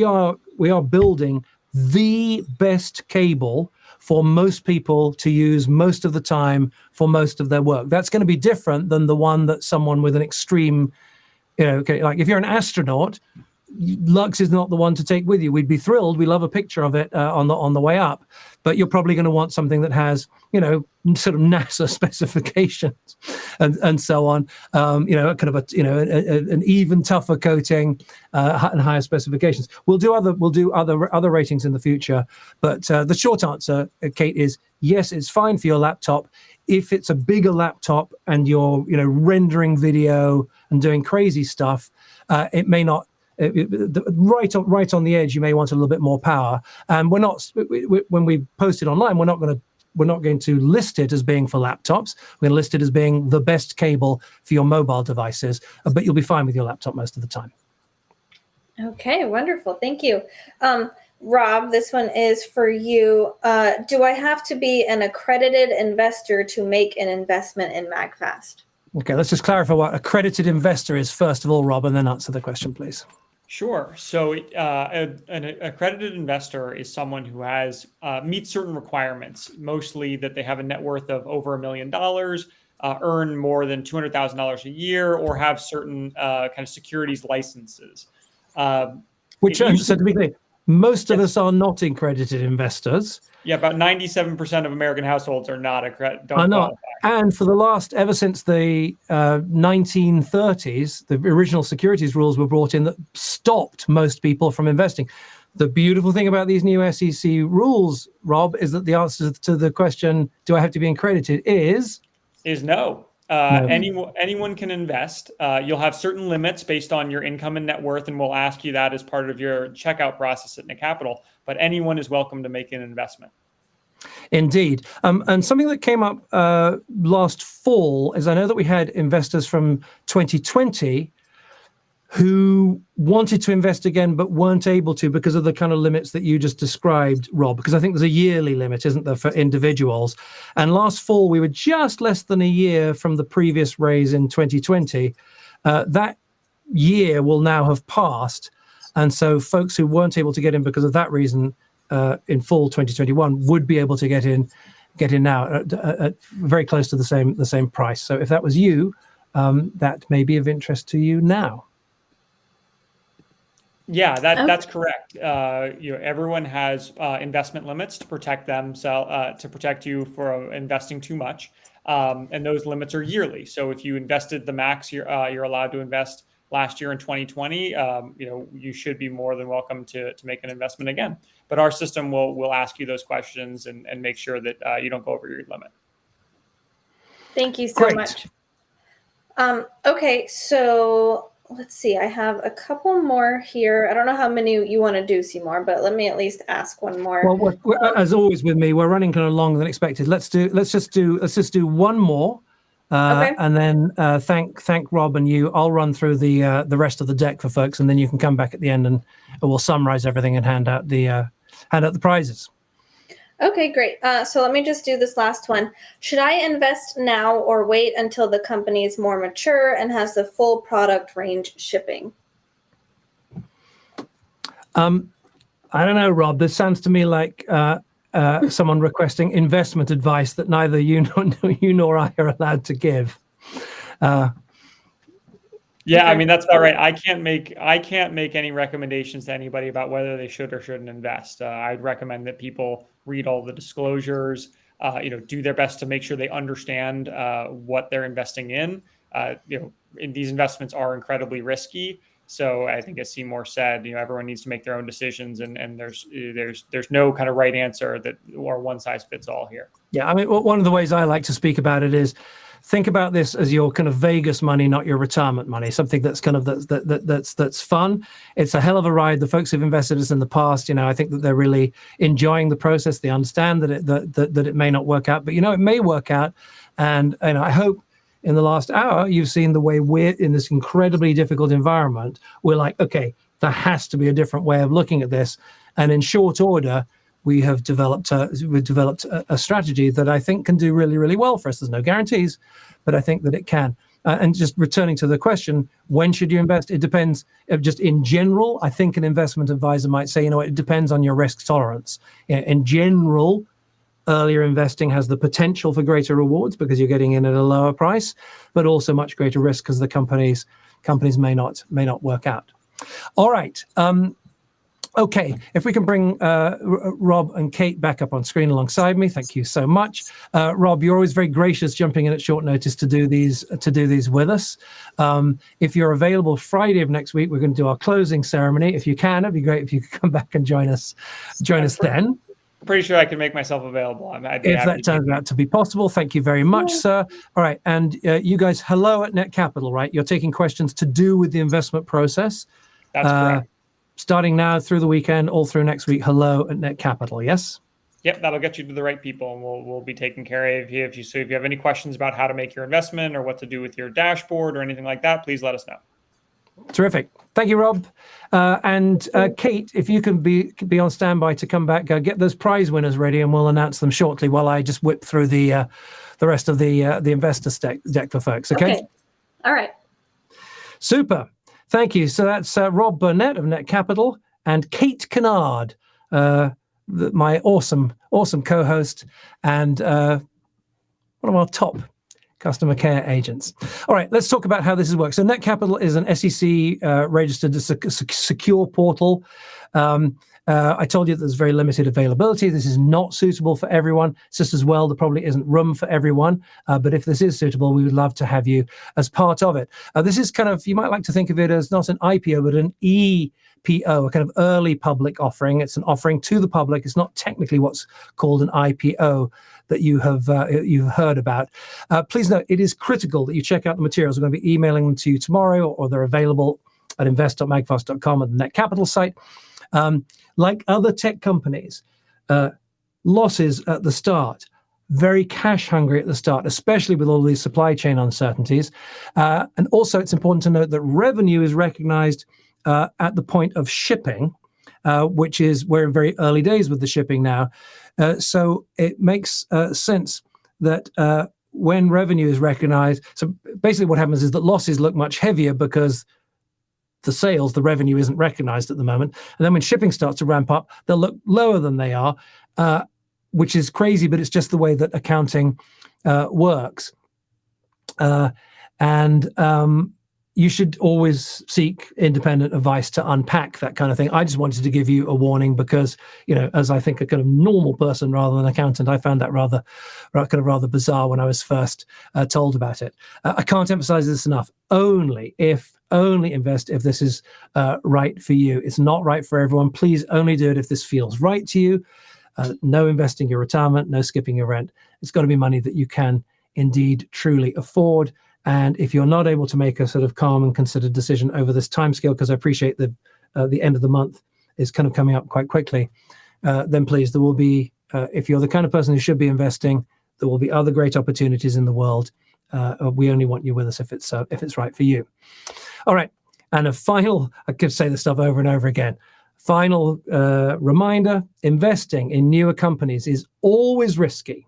are building the best cable for most people to use most of the time for most of their work. That's going to be different than the one that someone with an extreme, like if you're an astronaut, Lux is not the one to take with you. We'd be thrilled. We love a picture of it on the way up, but you're probably going to want something that has, sort of NASA specifications and so on. Kind of an even tougher coating and higher specifications. We'll do other ratings in the future, but the short answer, Kate, is yes, it's fine for your laptop. If it's a bigger laptop and you're rendering video and doing crazy stuff, it may not. Right on the edge, you may want a little bit more power. And we're not, when we post it online, we're not going to list it as being for laptops. We're going to list it as being the best cable for your mobile devices, but you'll be fine with your laptop most of the time. Okay, wonderful. Thank you. Rob, this one is for you. Do I have to be an accredited investor to make an investment in MAGFAST? Okay, let's just clarify what accredited investor is first of all, Rob, and then answer the question, please. Sure. So an accredited investor is someone who has meets certain requirements, mostly that they have a net worth of over $1 million, earn more than $200,000 a year, or have certain kind of securities licenses. Which, so to be clear, most of us are not accredited investors. Yeah, about 97% of American households are not accredited. Are not. And for the last, ever since the 1930s, the original securities rules were brought in that stopped most people from investing. The beautiful thing about these new SEC rules, Rob, is that the answer to the question, do I have to be accredited, is no. No. Anyone can invest. You'll have certain limits based on your income and net worth, and we'll ask you that as part of your checkout process at Nick Capital. But anyone is welcome to make an investment. Indeed. And something that came up last fall is I know that we had investors from 2020 who wanted to invest again but weren't able to because of the kind of limits that you just described, Rob, because I think there's a yearly limit, isn't there, for individuals? And last fall, we were just less than a year from the previous raise in 2020. That year will now have passed. And so folks who weren't able to get in because of that reason in fall 2021 would be able to get in now at very close to the same price. So if that was you, that may be of interest to you now. Yeah, that's correct. Everyone has investment limits to protect themselves, to protect you from investing too much, and those limits are yearly. So if you invested the max you're allowed to invest last year in 2020, you should be more than welcome to make an investment again. But our system will ask you those questions and make sure that you don't go over your limit. Thank you so Great. much. Okay, so let's see. I have a couple more here. I don't know how many you want to do, Seymour, but let me at least ask one more. Well, as always with me, we're running kind of longer than expected. Let's just do one more. Okay. And then thank Rob and you. I'll run through the rest of the deck for folks, and then you can come back at the end and we'll summarize everything and hand out the prizes. Okay, great. So let me just do this last one. Should I invest now or wait until the company is more mature and has the full product range shipping? I don't know, Rob. This sounds to me like someone requesting investment advice that neither you nor I are allowed to give. Yeah, I mean, that's about right. I can't make any recommendations to anybody about whether they should or shouldn't invest. I'd recommend that people read all the disclosures, do their best to make sure they understand what they're investing in. These investments are incredibly risky. So I think, as Seymour said, everyone needs to make their own decisions, and there's no kind of right answer or one size fits all here. Yeah, I mean, one of the ways I like to speak about it is think about this as your kind of Vegas money, not your retirement money. Something that's kind of that's fun. It's a hell of a ride. The folks who've invested us in the past, I think that they're really enjoying the process. They understand that it may not work out, but it may work out. And I hope in the last hour you've seen the way we're in this incredibly difficult environment. We're like, okay, there has to be a different way of looking at this. And in short order, we have developed a strategy that I think can do really, really well for us. There's no guarantees, but I think that it can. And just returning to the question, when should you invest? It depends. Just in general, I think an investment advisor might say, it depends on your risk tolerance. In general, earlier investing has the potential for greater rewards because you're getting in at a lower price, but also much greater risk because the companies may not work out. All right. Okay, if we can bring Rob and Kate back up on screen alongside me, thank you so much. Rob, you're always very gracious jumping in at short notice to do these with us. If you're available Friday of next week, we're going to do our closing ceremony. If you can, it'd be great if you could come back and join us then. Pretty sure I can make myself available. If that turns out to be possible, thank you very much, sir. All right, and you guys, hello at Net Capital, right? You're taking questions to do with the investment process. That's correct. Starting now through the weekend, all through next week, hello at Net Capital, yes? Yep, that'll get you to the right people, and we'll be taking care of you. If you have any questions about how to make your investment or what to do with your dashboard or anything like that, please let us know. Terrific. Thank you, Rob. And Kate, if you can be on standby to come back, get those prize winners ready, and we'll announce them shortly while I just whip through the rest of the investor deck for folks. Okay. All right. Super. Thank you. So that's Rob Burnett of Net Capital and Kate Kennard, my awesome co-host and one of our top customer care agents. All right, let's talk about how this works. So Net Capital is an SEC registered secure portal. I told you that there's very limited availability. This is not suitable for everyone. It's just as well, there probably isn't room for everyone. But if this is suitable, we would love to have you as part of it. This is kind of, you might like to think of it as not an IPO, but an EPO, a kind of early public offering. It's an offering to the public. It's not technically what's called an IPO that you've heard about. Please note, it is critical that you check out the materials. We're going to be emailing them to you tomorrow, or they're available at invest.magfast.com at the Net Capital site. Like other tech companies, losses at the start, very cash hungry at the start, especially with all these supply chain uncertainties. And also it's important to note that revenue is recognized at the point of shipping, which is, we're in very early days with the shipping now. So it makes sense that when revenue is recognized, so basically what happens is that losses look much heavier because the revenue isn't recognized at the moment. And then when shipping starts to ramp up, they'll look lower than they are, which is crazy, but it's just the way that accounting works. You should always seek independent advice to unpack that kind of thing. I just wanted to give you a warning because, as I think a kind of normal person rather than an accountant, I found that rather bizarre when I was first told about it. I can't emphasize this enough. Only invest if this is right for you. It's not right for everyone. Please only do it if this feels right to you. No investing your retirement, no skipping your rent. It's got to be money that you can indeed truly afford. And if you're not able to make a sort of calm and considered decision over this timescale, because I appreciate the end of the month is kind of coming up quite quickly, then please, there will be, if you're the kind of person who should be investing, there will be other great opportunities in the world. We only want you with us if it's right for you. All right. And a final, I could say this stuff over and over again. Final reminder, investing in newer companies is always risky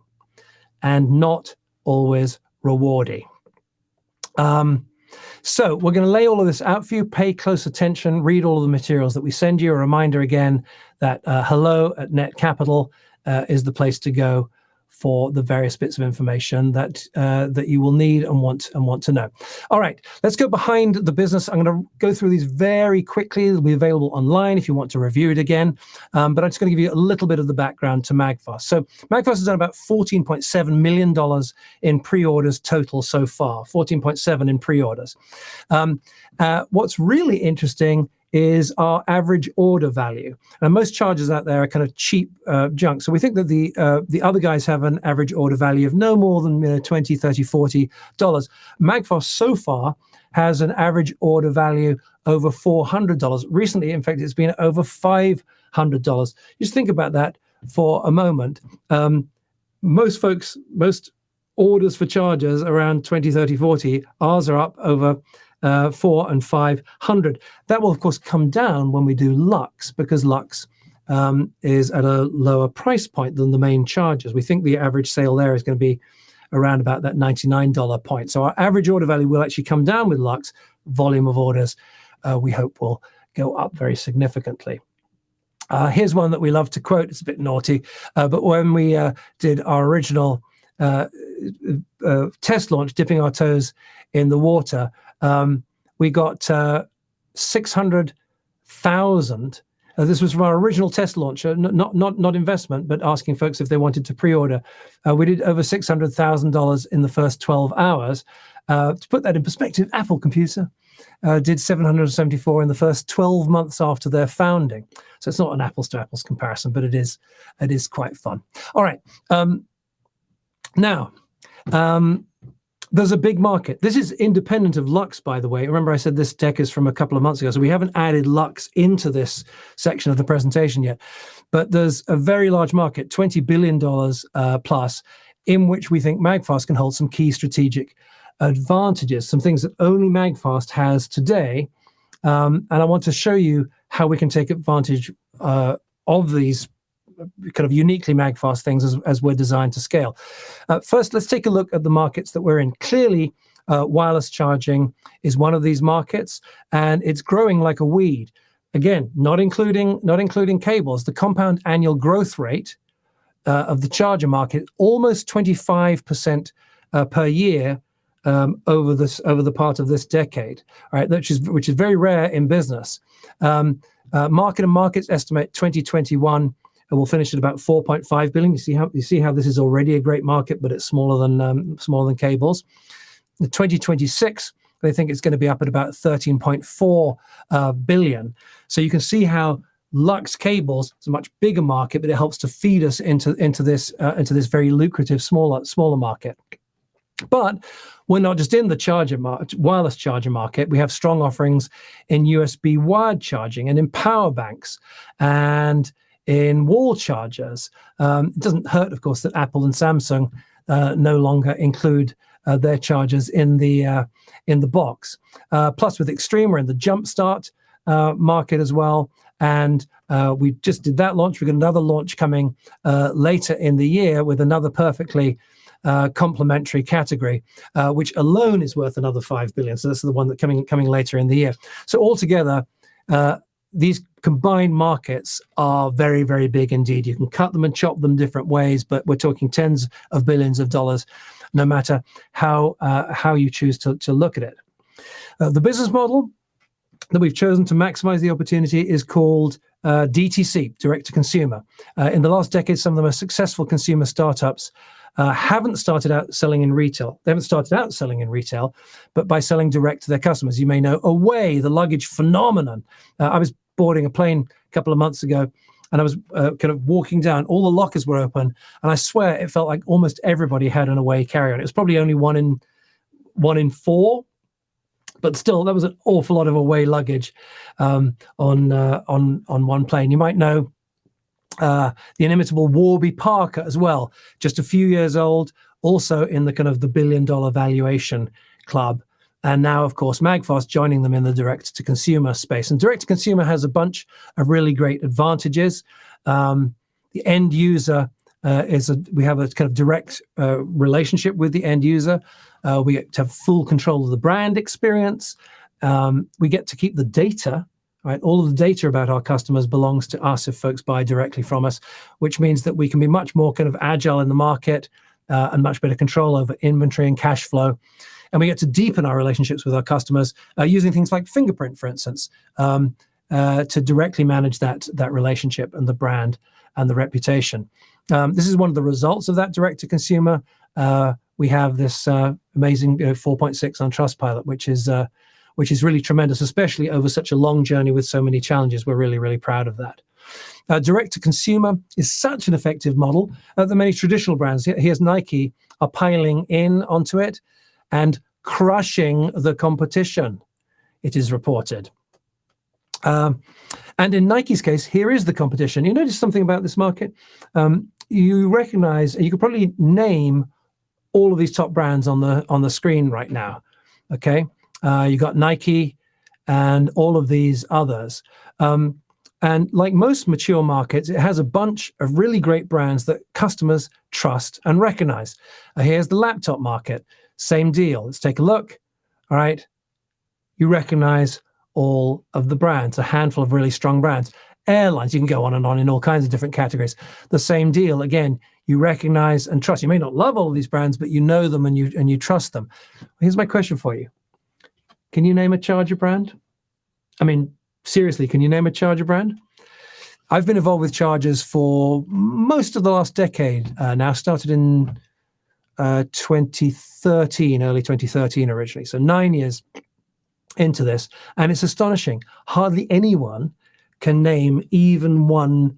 and not always rewarding. So we're going to lay all of this out for you. Pay close attention, read all of the materials that we send you. A reminder again that hello at Net Capital is the place to go for the various bits of information that you will need and want to know. All right, let's go behind the business. I'm going to go through these very quickly. They'll be available online if you want to review it again. But I'm just going to give you a little bit of the background to MAGFAST. So MAGFAST has done about $14.7 million in pre-orders total so far, 14.7 in pre-orders. What's really interesting is our average order value. And most charges out there are kind of cheap junk. So we think that the other guys have an average order value of no more than $20, $30, $40. MAGFAST so far has an average order value over $400. Recently, in fact, it's been over $500. Just think about that for a moment. Most orders for chargers around 20, 30, 40. Ours are up over 400 and 500. That will, of course, come down when we do Lux, because Lux is at a lower price point than the main chargers. We think the average sale there is going to be around about that $99 point. So our average order value will actually come down with Lux. Volume of orders, we hope, will go up very significantly. Here's one that we love to quote. It's a bit naughty, but when we did our original test launch, dipping our toes in the water, we got 600,000. This was from our original test launch, not investment, but asking folks if they wanted to pre-order. We did over $600,000 in the first 12 hours. To put that in perspective, Apple Computer did 774 in the first 12 months after their founding. So it's not an apples to apples comparison, but it is quite fun. All right. Now, there's a big market. This is independent of Lux, by the way. Remember I said this deck is from a couple of months ago, so we haven't added Lux into this section of the presentation yet. But there's a very large market, $20 billion plus, in which we think MAGFAST can hold some key strategic advantages, some things that only MAGFAST has today. And I want to show you how we can take advantage of these kind of uniquely MAGFAST things as we're designed to scale. First, let's take a look at the markets that we're in. Clearly, wireless charging is one of these markets, and it's growing like a weed. Again, not including cables. The compound annual growth rate of the charger market, almost 25% per year over the part of this decade, right? Which is very rare in business. Markets estimate 2021 and we'll finish at about 4.5 billion. You see how this is already a great market, but it's smaller than cables. In 2026, they think it's going to be up at about 13.4 billion. So you can see how Lux cables is a much bigger market, but it helps to feed us into this very lucrative smaller market. But we're not just in the wireless charger market. We have strong offerings in USB wired charging and in power banks and in wall chargers. It doesn't hurt, of course, that Apple and Samsung no longer include their chargers in the box. Plus, with Extreme, we're in the Jumpstart market as well. And we just did that launch. We've got another launch coming later in the year with another perfectly complementary category, which alone is worth another 5 billion. So that's the one that coming later in the year. So altogether, these combined markets are very, very big indeed. You can cut them and chop them different ways, but we're talking tens of billions of dollars, no matter how you choose to look at it. The business model that we've chosen to maximize the opportunity is called DTC, direct to consumer. In the last decade, some of the most successful consumer startups haven't started out selling in retail. They haven't started out selling in retail, but by selling direct to their customers. You may know Away, the luggage phenomenon. I was boarding a plane a couple of months ago, and I was kind of walking down. All the lockers were open, and I swear it felt like almost everybody had an Away carry-on. It was probably only one in four, but still, that was an awful lot of Away luggage on one plane. You might know the inimitable Warby Parker as well, just a few years old, also in the kind of the $1 billion valuation club. And now, of course, MAGFAST joining them in the direct-to-consumer space. And direct-to-consumer has a bunch of really great advantages. The end user we have a kind of direct relationship with the end user. We get to have full control of the brand experience. We get to keep the data, right? All of the data about our customers belongs to us if folks buy directly from us, which means that we can be much more kind of agile in the market and much better control over inventory and cash flow. And we get to deepen our relationships with our customers using things like Fingerprint, for instance, to directly manage that relationship and the brand and the reputation. This is one of the results of that direct-to-consumer. We have this amazing 4.6 on Trustpilot, which is really tremendous, especially over such a long journey with so many challenges. We're really, really proud of that. Direct-to-consumer is such an effective model that many traditional brands, here's Nike, are piling in onto it and crushing the competition, it is reported. And in Nike's case, here is the competition. You notice something about this market? You recognize, you could probably name all of these top brands on the screen right now. Okay, you got Nike and all of these others. And like most mature markets, it has a bunch of really great brands that customers trust and recognize. Here's the laptop market. Same deal. Let's take a look. All right. You recognize all of the brands, a handful of really strong brands. airlines. You can go on and on in all kinds of different categories. The same deal. Again, you recognize and trust. You may not love all of these brands, but you know them and you trust them. Here's my question for you. Can you name a charger brand? I mean, seriously, can you name a charger brand? I've been involved with chargers for most of the last decade now. Started in 2013, early 2013 originally. So 9 years into this. And it's astonishing. Hardly anyone can name even one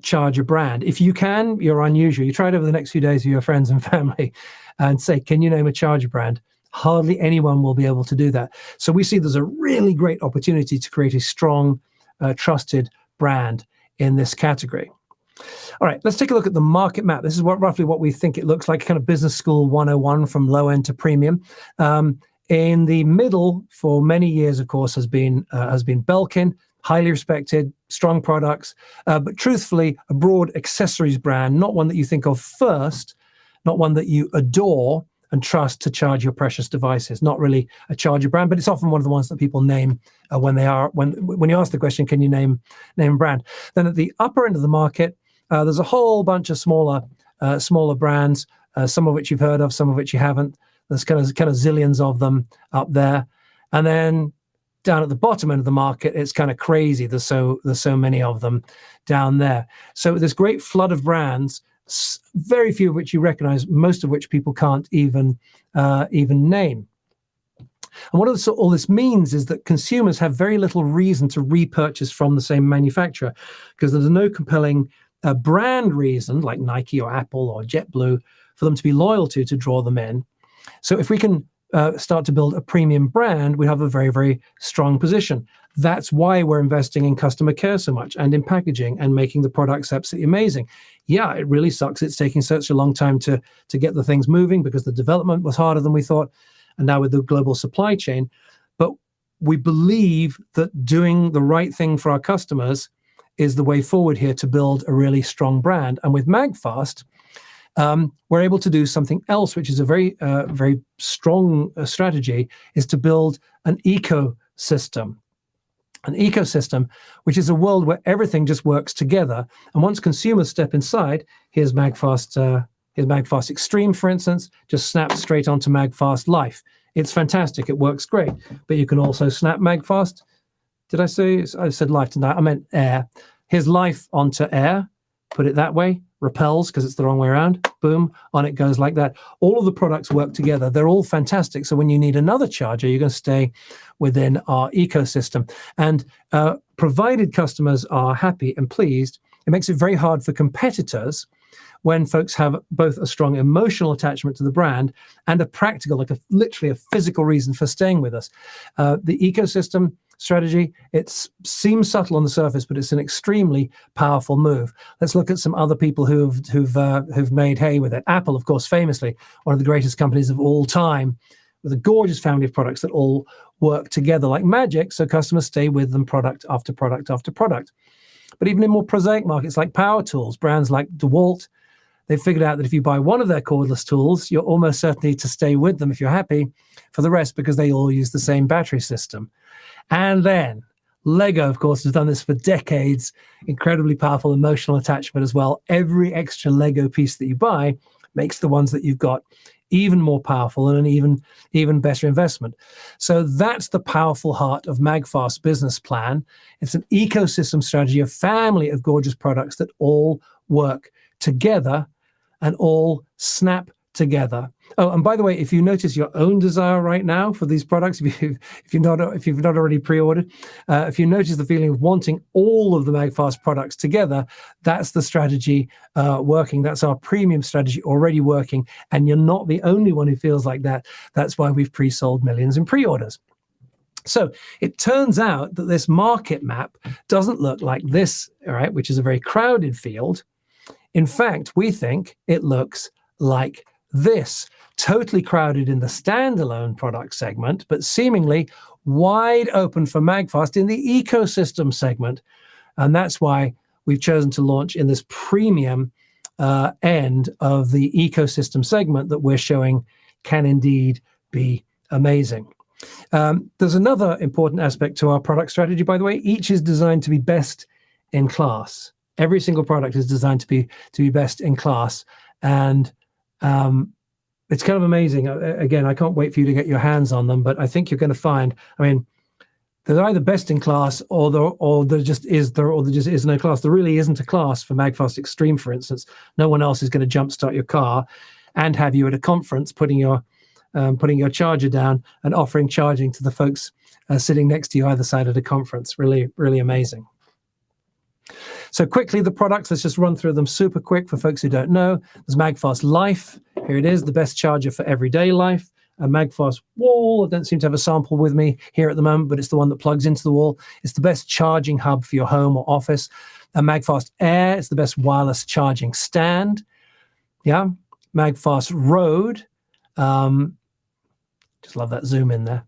charger brand. If you can, you're unusual. You try it over the next few days with your friends and family and say, can you name a charger brand? Hardly anyone will be able to do that. So we see there's a really great opportunity to create a strong, trusted brand in this category. All right, let's take a look at the market map. This is roughly what we think it looks like, kind of business school 101 from low end to premium. In the middle, for many years, of course, has been Belkin, highly respected, strong products, but truthfully, a broad accessories brand, not one that you think of first, not one that you adore and trust to charge your precious devices. Not really a charger brand, but it's often one of the ones that people name when you ask the question, can you name a brand? Then at the upper end of the market, there's a whole bunch of smaller brands, some of which you've heard of, some of which you haven't. There's kind of zillions of them up there, and then down at the bottom end of the market, it's kind of crazy. There's so many of them down there. So this great flood of brands, very few of which you recognize, most of which people can't even name. And what all this means is that consumers have very little reason to repurchase from the same manufacturer, because there's no compelling brand reason like Nike or Apple or JetBlue for them to be loyal to draw them in. So if we can start to build a premium brand, we have a very, very strong position. That's why we're investing in customer care so much and in packaging and making the products absolutely amazing. Yeah, it really sucks. It's taking such a long time to get the things moving because the development was harder than we thought. And now with the global supply chain. But we believe that doing the right thing for our customers is the way forward here to build a really strong brand. And with MAGFAST, we're able to do something else, which is a very, very strong strategy, is to build an ecosystem. An ecosystem, which is a world where everything just works together. And once consumers step inside, here's MAGFAST Extreme, for instance, just snaps straight onto MAGFAST Life. It's fantastic. It works great. But you can also snap MAGFAST. Did I say? I said Life tonight. I meant Air. Here's Life onto Air. Put it that way. Repels because it's the wrong way around. Boom. On it goes like that. All of the products work together. They're all fantastic. So when you need another charger, you're going to stay within our ecosystem. And provided customers are happy and pleased, it makes it very hard for competitors when folks have both a strong emotional attachment to the brand and a practical, literally a physical reason for staying with us. The ecosystem strategy, it seems subtle on the surface, but it's an extremely powerful move. Let's look at some other people who've made hay with it. Apple, of course, famously one of the greatest companies of all time, with a gorgeous family of products that all work together like magic, so customers stay with them product after product after product. But even in more prosaic markets like power tools, brands like DeWalt, they've figured out that if you buy one of their cordless tools, you're almost certainly to stay with them if you're happy for the rest, because they all use the same battery system. And then Lego, of course, has done this for decades. Incredibly powerful emotional attachment as well. Every extra Lego piece that you buy makes the ones that you've got even more powerful and an even better investment. So that's the powerful heart of MAGFAST business plan. It's an ecosystem strategy, a family of gorgeous products that all work together and all snap together. Oh, and by the way, if you notice your own desire right now for these products, if you've not already pre-ordered, if you notice the feeling of wanting all of the MAGFAST products together, that's the strategy working. That's our premium strategy already working, and you're not the only one who feels like that. That's why we've pre-sold millions in pre-orders. So it turns out that this market map doesn't look like this, all right, which is a very crowded field. In fact, we think it looks like this, totally crowded in the standalone product segment, but seemingly wide open for MAGFAST in the ecosystem segment. And that's why we've chosen to launch in this premium end of the ecosystem segment that we're showing can indeed be amazing. There's another important aspect to our product strategy, by the way. Each is designed to be best in class. Every single product is designed to be best in class, and it's kind of amazing. Again, I can't wait for you to get your hands on them, but I think you're going to find, I mean, they're either best in class or there just is no class. There really isn't a class for MAGFAST Extreme, for instance. No one else is going to jumpstart your car and have you at a conference putting your charger down and offering charging to the folks sitting next to you either side of the conference. Really, really amazing. So quickly, the products, let's just run through them super quick for folks who don't know. There's MAGFAST Life. Here it is, the best charger for everyday life. A MAGFAST Wall. I don't seem to have a sample with me here at the moment, but it's the one that plugs into the wall. It's the best charging hub for your home or office. A MAGFAST Air. It's the best wireless charging stand. Yeah. MAGFAST Road. Just love that zoom in there.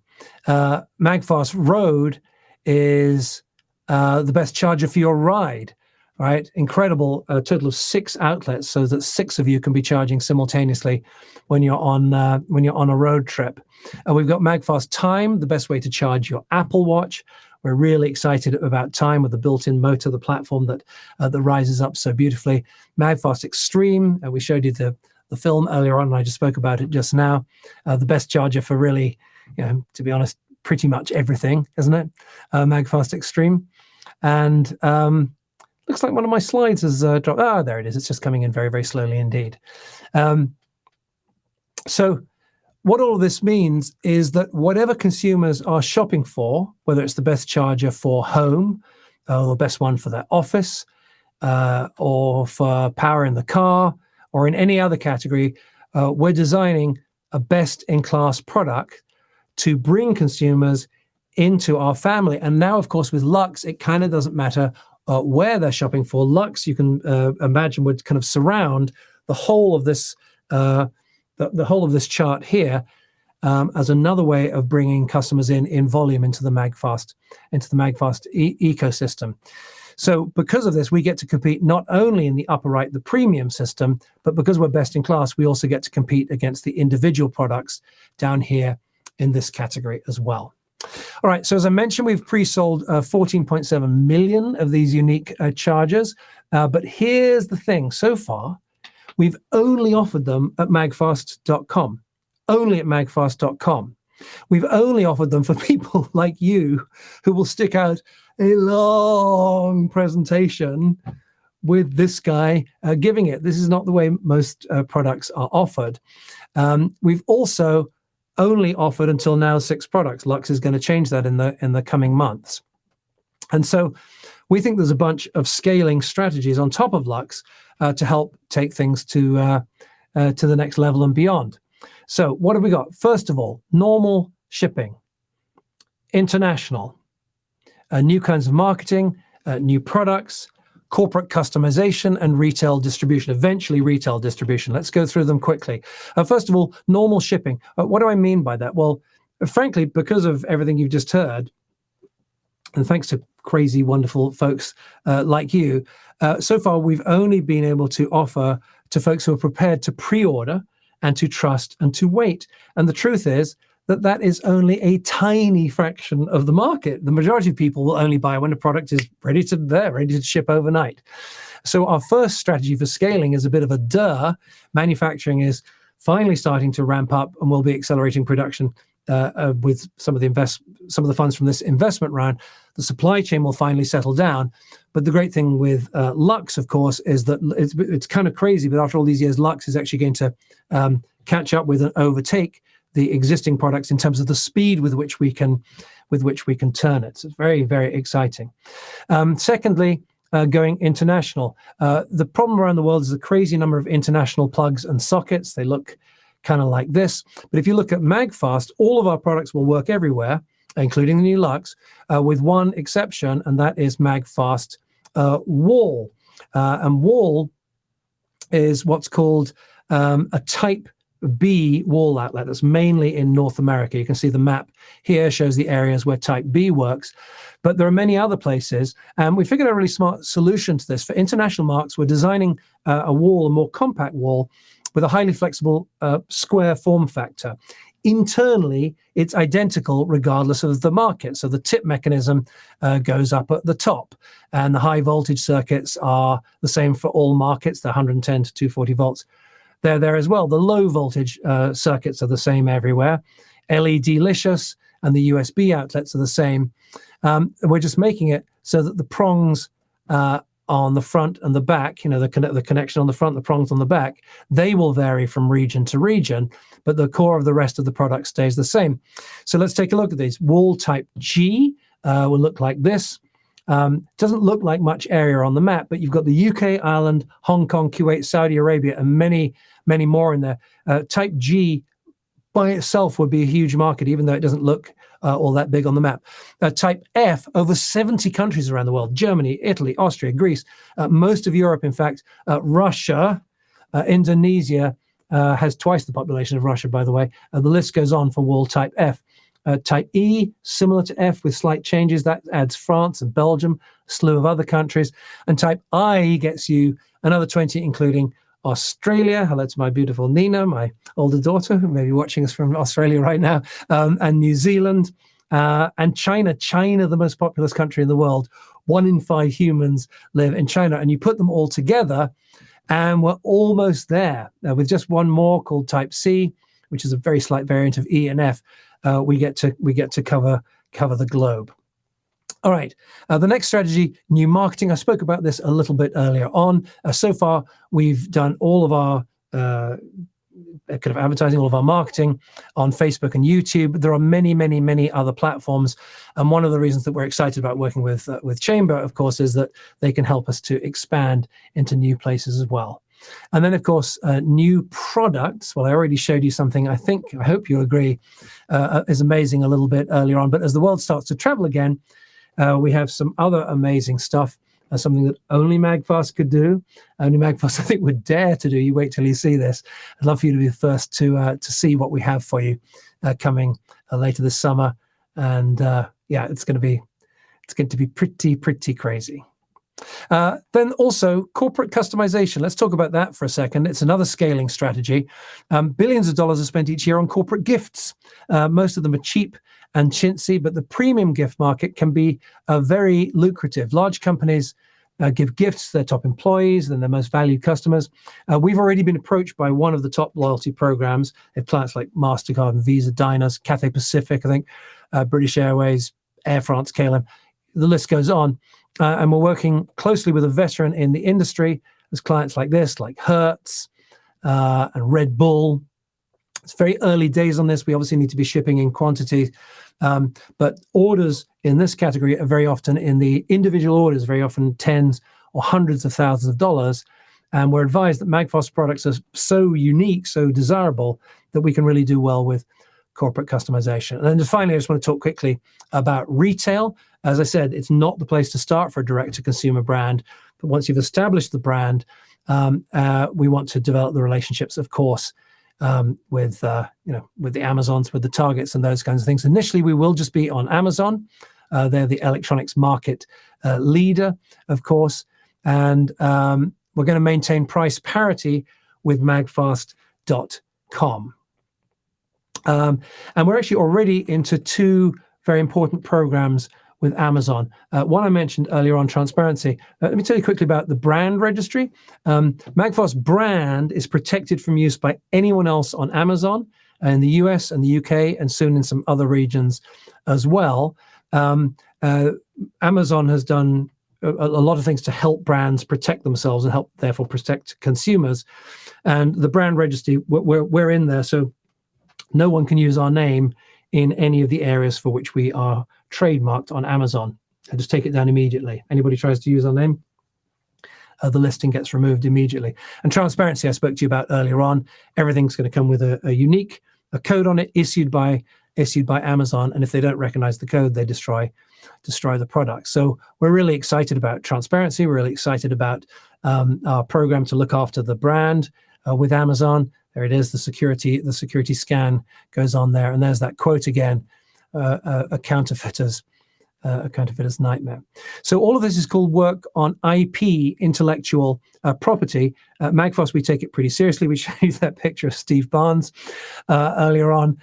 MAGFAST Road is the best charger for your ride. Right, incredible. A total of 6 outlets, so that 6 of you can be charging simultaneously when you're on a road trip. We've got MAGFAST Time, the best way to charge your Apple Watch. We're really excited about Time with the built-in motor, the platform that rises up so beautifully. MAGFAST Extreme, we showed you the film earlier on, and I just spoke about it just now. The best charger for really, to be honest, pretty much everything, isn't it? MAGFAST Extreme, and looks like one of my slides has dropped. Ah, there it is. It's just coming in very, very slowly indeed. So what all of this means is that whatever consumers are shopping for, whether it's the best charger for home, or the best one for their office, or for power in the car, or in any other category, we're designing a best-in-class product to bring consumers into our family. And now, of course, with Lux, it kind of doesn't matter where they're shopping for. Lux, you can imagine, would kind of surround the whole of this the whole of this chart here as another way of bringing customers in volume into the MAGFAST ecosystem. So because of this, we get to compete not only in the upper right, the premium system, but because we're best in class, we also get to compete against the individual products down here in this category as well. All right, so as I mentioned, we've pre-sold 14.7 million of these unique chargers. But here's the thing. So far, we've only offered them at magfast.com. Only at magfast.com. We've only offered them for people like you who will stick out a long presentation with this guy giving it. This is not the way most products are offered. We've also only offered until now 6 products. Lux is going to change that in the coming months. And so we think there's a bunch of scaling strategies on top of Lux to help take things to the next level and beyond. So what have we got? First of all, normal shipping, international, new kinds of marketing, new products, corporate customization, and retail distribution, eventually retail distribution. Let's go through them quickly. First of all, normal shipping. What do I mean by that? Well, frankly, because of everything you've just heard, and thanks to crazy, wonderful folks like you, so far we've only been able to offer to folks who are prepared to pre-order and to trust and to wait. And the truth is that is only a tiny fraction of the market. The majority of people will only buy when the product is ready to ship overnight. So our first strategy for scaling is a bit of a manufacturing is finally starting to ramp up, and we'll be accelerating production with some of the funds from this investment round. The supply chain will finally settle down. But the great thing with Lux, of course, is that it's kind of crazy, but after all these years, Lux is actually going to catch up with and overtake the existing products in terms of the speed with which we can turn it. So it's very, very exciting. Secondly, going international. The problem around the world is the crazy number of international plugs and sockets. They look kind of like this. But if you look at MAGFAST, all of our products will work everywhere, including the new Lux, with one exception, and that is MAGFAST Wall. And Wall is what's called a Type B wall outlet that's mainly in North America. You can see the map here shows the areas where Type B works, but there are many other places. And we figured out a really smart solution to this. For international markets, we're designing a more compact wall with a highly flexible square form factor. internally, it's identical regardless of the market. So the tip mechanism goes up at the top, and the high voltage circuits are the same for all markets. They're 110 to 240 volts. They're there as well. The low voltage circuits are the same everywhere. LED-licious and the USB outlets are the same. We're just making it so that the prongs on the front and the back, the connection on the front, the prongs on the back, they will vary from region to region, but the core of the rest of the product stays the same. So let's take a look at these. Wall type G will look like this. Doesn't look like much area on the map, but you've got the UK, Ireland, Hong Kong, Kuwait, Saudi Arabia, and many, many more in there. Type G by itself would be a huge market, even though it doesn't look all that big on the map. Type F, over 70 countries around the world: Germany, Italy, Austria, Greece, most of Europe, in fact, Russia, Indonesia has twice the population of Russia, by the way. The list goes on for wall type F. Type E, similar to F with slight changes. That adds France and Belgium, a slew of other countries. And type I gets you another 20, including Australia. Hello to my beautiful Nina, my older daughter, who may be watching us from Australia right now, and New Zealand, and China. China, the most populous country in the world. 1 in 5 humans live in China. And you put them all together, and we're almost there. With just one more called type C, which is a very slight variant of E and F, we get to cover the globe. All right, the next strategy, new marketing. I spoke about this a little bit earlier on. So far, we've done all of our kind of advertising, all of our marketing on Facebook and YouTube. There are many, many, many other platforms. And one of the reasons that we're excited about working with Chamber, of course, is that they can help us to expand into new places as well. And then, of course, new products. Well, I already showed you something I hope you agree, is amazing a little bit earlier on. But as the world starts to travel again, we have some other amazing stuff, something that only MAGFAST could do. Only MAGFAST, I think, would dare to do. You wait till you see this. I'd love for you to be the first to see what we have for you coming later this summer. And yeah, it's going to be pretty crazy. Then also corporate customization. Let's talk about that for a second. It's another scaling strategy. Billions of dollars are spent each year on corporate gifts. Most of them are cheap and chintzy, but the premium gift market can be very lucrative. Large companies give gifts to their top employees and their most valued customers. We've already been approached by one of the top loyalty programs. They have clients like MasterCard and Visa, Diners, Cathay Pacific, I think, British Airways, Air France, KLM. The list goes on. And we're working closely with a veteran in the industry. There's clients like this, like Hertz and Red Bull. It's very early days on this. We obviously need to be shipping in quantity. But orders in this category are very often, in the individual orders, very often tens or hundreds of thousands of dollars. And we're advised that MAGFAST products are so unique, so desirable, that we can really do well with corporate customization. And then just finally, I just want to talk quickly about retail. As I said, it's not the place to start for a direct-to-consumer brand. But once you've established the brand, we want to develop the relationships, of course, with the Amazons, with the Targets, and those kinds of things. Initially, we will just be on Amazon. They're the electronics market leader, of course, and we're going to maintain price parity with magfast.com. And we're actually already into 2 very important programs with Amazon. One I mentioned earlier on, transparency. Let me tell you quickly about the brand registry. MAGFAST brand is protected from use by anyone else on Amazon in the US and the UK, and soon in some other regions as well. Amazon has done a lot of things to help brands protect themselves and help, therefore, protect consumers. And the brand registry, we're in there, so no one can use our name in any of the areas for which we are trademarked on Amazon. And just take it down immediately. Anybody tries to use our name, the listing gets removed immediately. And transparency, I spoke to you about earlier on. Everything's going to come with a unique code on it, issued by Amazon. And if they don't recognize the code, they destroy the product. So we're really excited about transparency. We're really excited about our program to look after the brand with Amazon. There it is. The security scan goes on there, and there's that quote again. Counterfeiters a counterfeiter's nightmare. So all of this is called work on IP, intellectual property. At MAGFAST, we take it pretty seriously. We showed you that picture of Steve Barnes earlier on.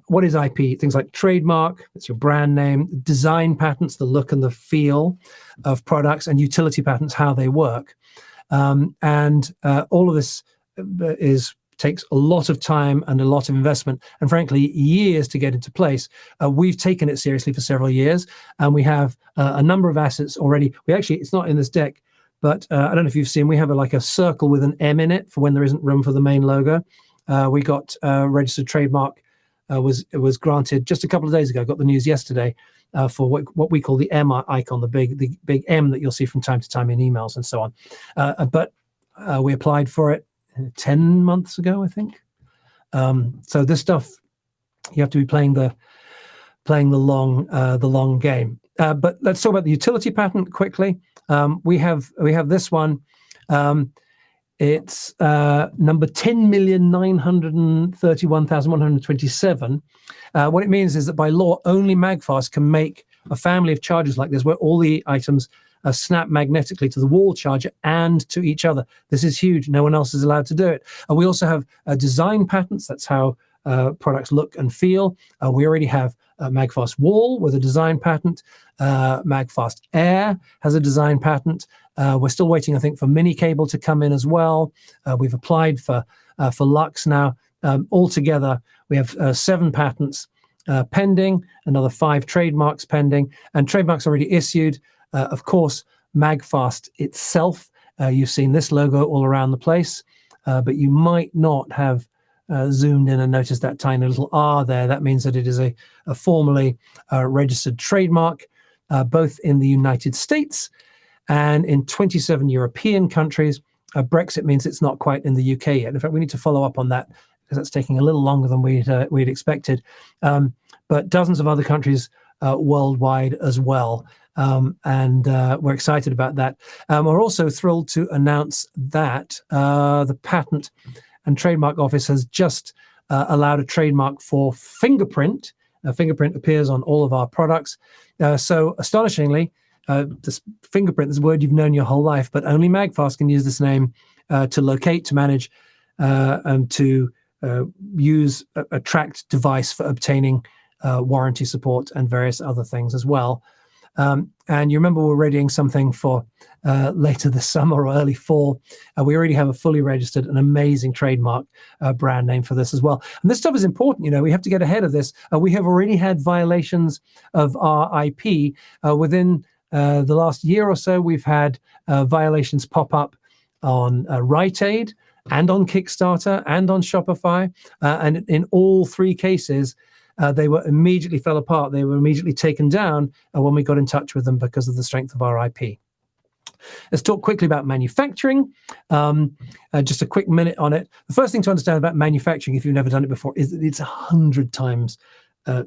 What is IP? Things like trademark, that's your brand name, design patents, the look and the feel of products, and utility patents, how they work. And all of this takes a lot of time and a lot of investment, and frankly, years to get into place. We've taken it seriously for several years, and we have a number of assets already. It's not in this deck, but I don't know if you've seen, we have a circle with an M in it for when there isn't room for the main logo. We got registered trademark, was granted just a couple of days ago. Got the news yesterday for what we call the M icon, the big M that you'll see from time to time in emails and so on. But we applied for it 10 months ago, I think. So this stuff, you have to be playing the long game. But let's talk about the utility patent quickly. We have this one. It's number 10,931,127. What it means is that by law, only MAGFAST can make a family of chargers like this, where all the items snap magnetically to the wall charger and to each other. This is huge. No one else is allowed to do it. We also have design patents. That's how products look and feel. We already have MAGFAST Wall with a design patent. MAGFAST Air has a design patent. We're still waiting, I think, for mini cable to come in as well. We've applied for Lux now. Altogether, we have 7 patents pending, another 5 trademarks pending, and trademarks already issued. Of course, MAGFAST itself, you've seen this logo all around the place, but you might not have zoomed in and noticed that tiny little R there. That means that it is a formally registered trademark, both in the United States and in 27 European countries. Brexit means it's not quite in the UK yet. In fact, we need to follow up on that because that's taking a little longer than we'd expected. But dozens of other countries worldwide as well. And we're excited about that. We're also thrilled to announce that the Patent and Trademark Office has just allowed a trademark for fingerprint. Fingerprint appears on all of our products. So astonishingly, this fingerprint is a word you've known your whole life, but only MAGFAST can use this name to locate, to manage, and to use a tracked device for obtaining warranty support and various other things as well. And you remember we're readying something for later this summer or early fall. We already have a fully registered and amazing trademark brand name for this as well. And this stuff is important. We have to get ahead of this. We have already had violations of our IP within the last year or so. We've had violations pop up on Rite Aid and on Kickstarter and on Shopify. And in all 3 cases, they were immediately fell apart. They were immediately taken down when we got in touch with them because of the strength of our IP. Let's talk quickly about manufacturing. Just a quick minute on it. The first thing to understand about manufacturing, if you've never done it before, is that it's 100 times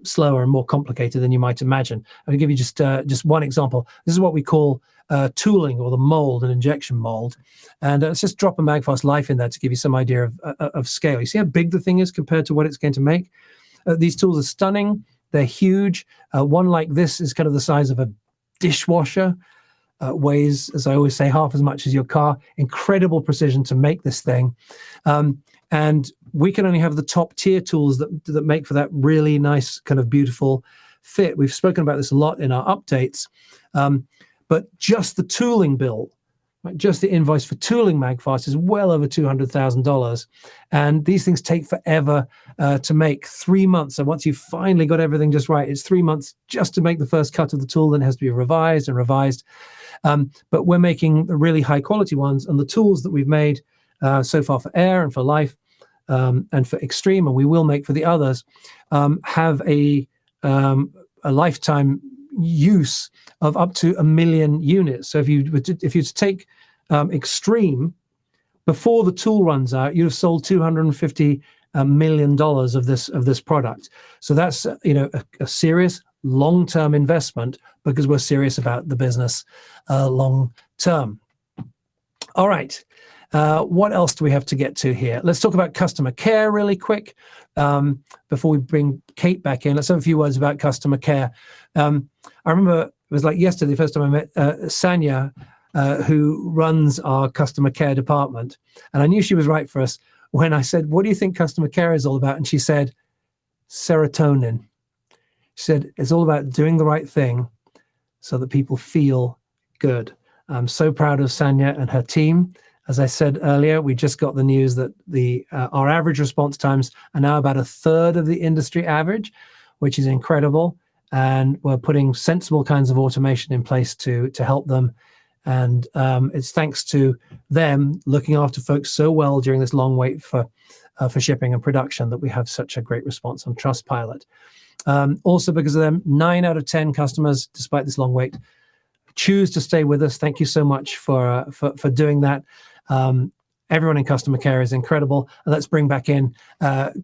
slower and more complicated than you might imagine. I'll give you just one example. This is what we call tooling, or the mold, an injection mold. And let's just drop a MAGFAST Life in there to give you some idea of scale. You see how big the thing is compared to what it's going to make? These tools are stunning. They're huge. One like this is kind of the size of a dishwasher. Weighs, as I always say, half as much as your car. Incredible precision to make this thing. And we can only have the top tier tools that make for that really nice, kind of beautiful fit. We've spoken about this a lot in our updates. But just the tooling bill, right, just the invoice for tooling MAGFAST is well over $200,000. And these things take forever to make. 3 months. So once you've finally got everything just right, it's 3 months just to make the first cut of the tool. Then it has to be revised and revised. But we're making the really high quality ones. And the tools that we've made so far for Air and for Life and for Extreme, and we will make for the others, have a lifetime use of up to 1 million units. So if you were to take Extreme, before the tool runs out, you'd have sold $250 million of this product. So that's a serious long-term investment, because we're serious about the business long term. All right, What else do we have to get to here? Let's talk about customer care really quick before we bring Kate back in. Let's have a few words about customer care. I remember it was like yesterday, the first time I met Sanya, who runs our customer care department. And I knew she was right for us when I said, what do you think customer care is all about? And she said, serotonin. She said, it's all about doing the right thing so that people feel good. I'm so proud of Sanya and her team. As I said earlier, we just got the news that our average response times are now about 1/3 of the industry average, which is incredible. And we're putting sensible kinds of automation in place to help them. And it's thanks to them looking after folks so well during this long wait for shipping and production that we have such a great response on Trustpilot. Also, because of them, 9 out of 10 customers, despite this long wait, choose to stay with us. Thank you so much for doing that. Everyone in customer care is incredible. And let's bring back in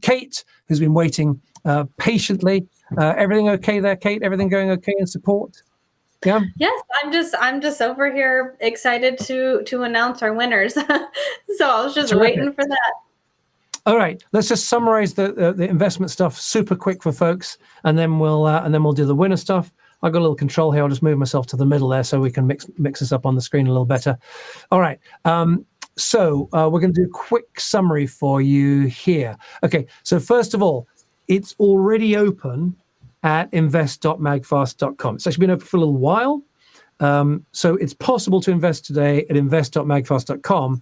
Kate, who's been waiting patiently. Everything okay there, Kate? Everything going okay in support? Yeah. Yes, I'm just over here excited to announce our winners. So I was just waiting for that. All right, let's just summarize the investment stuff super quick for folks, and then we'll do the winner stuff. I've got a little control here. I'll just move myself to the middle there so we can mix this up on the screen a little better. All right. So we're going to do a quick summary for you here. Okay. So first of all, it's already open at invest.magfast.com. It's actually been open for a little while. So it's possible to invest today at invest.magfast.com.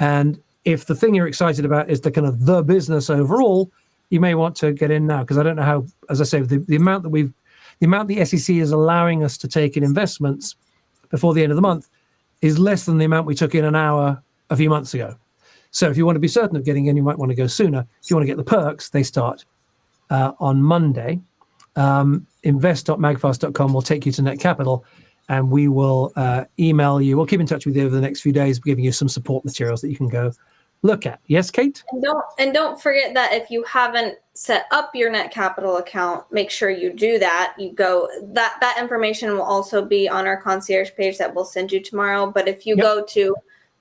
And if the thing you're excited about is the kind of the business overall, you may want to get in now, because I don't know how, as I say, the amount the SEC is allowing us to take in investments before the end of the month is less than the amount we took in an hour a few months ago. So if you want to be certain of getting in, you might want to go sooner. If you want to get the perks, they start on Monday. Invest.magfast.com will take you to Net Capital, and we will email you. We'll keep in touch with you over the next few days, giving you some support materials that you can go look at. Yes, Kate? And don't forget that if you haven't set up your Net Capital account, make sure you do that. You go that information will also be on our concierge page that we'll send you tomorrow. But if you go to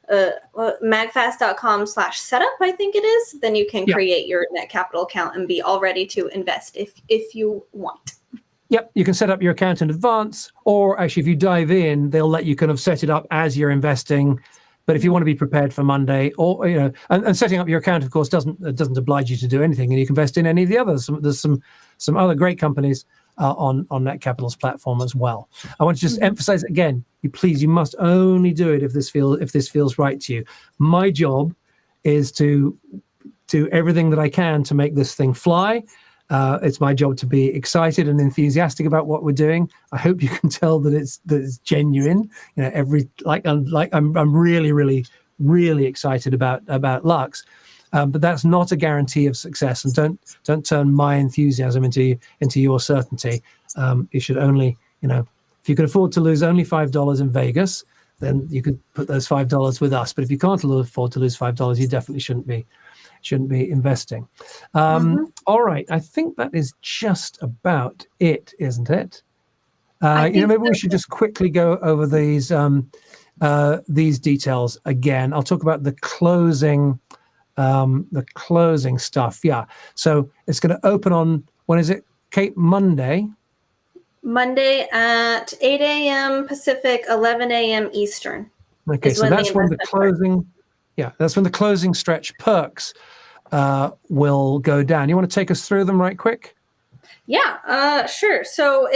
magfast.com/setup, I think it is, then you can create your Net Capital account and be all ready to invest if you want. Yep, you can set up your account in advance, or actually if you dive in, they'll let you kind of set it up as you're investing. But if you want to be prepared for Monday, or and setting up your account, of course, doesn't oblige you to do anything, and you can invest in any of the others. There's some other great companies on Net Capital's platform as well. I want to just emphasize again, you must only do it if this feels right to you. My job is to do everything that I can to make this thing fly. It's my job to be excited and enthusiastic about what we're doing. I hope you can tell that it's genuine. I'm really, really, really excited about Lux, but that's not a guarantee of success. And don't turn my enthusiasm into your certainty. You should only, if you can afford to lose only $5 in Vegas, then you could put those $5 with us. But if you can't afford to lose $5, you definitely shouldn't be investing. All right, I think that is just about it, isn't it? Maybe we should just quickly go over these details again. I'll talk about the closing stuff. Yeah, so it's going to open on, when is it, Kate? Monday at 8 a.m. Pacific, 11 a.m. Eastern. Okay, so that's when the closing. Yeah, that's when the closing stretch perks will go down. You want to take us through them right quick? Yeah, sure. So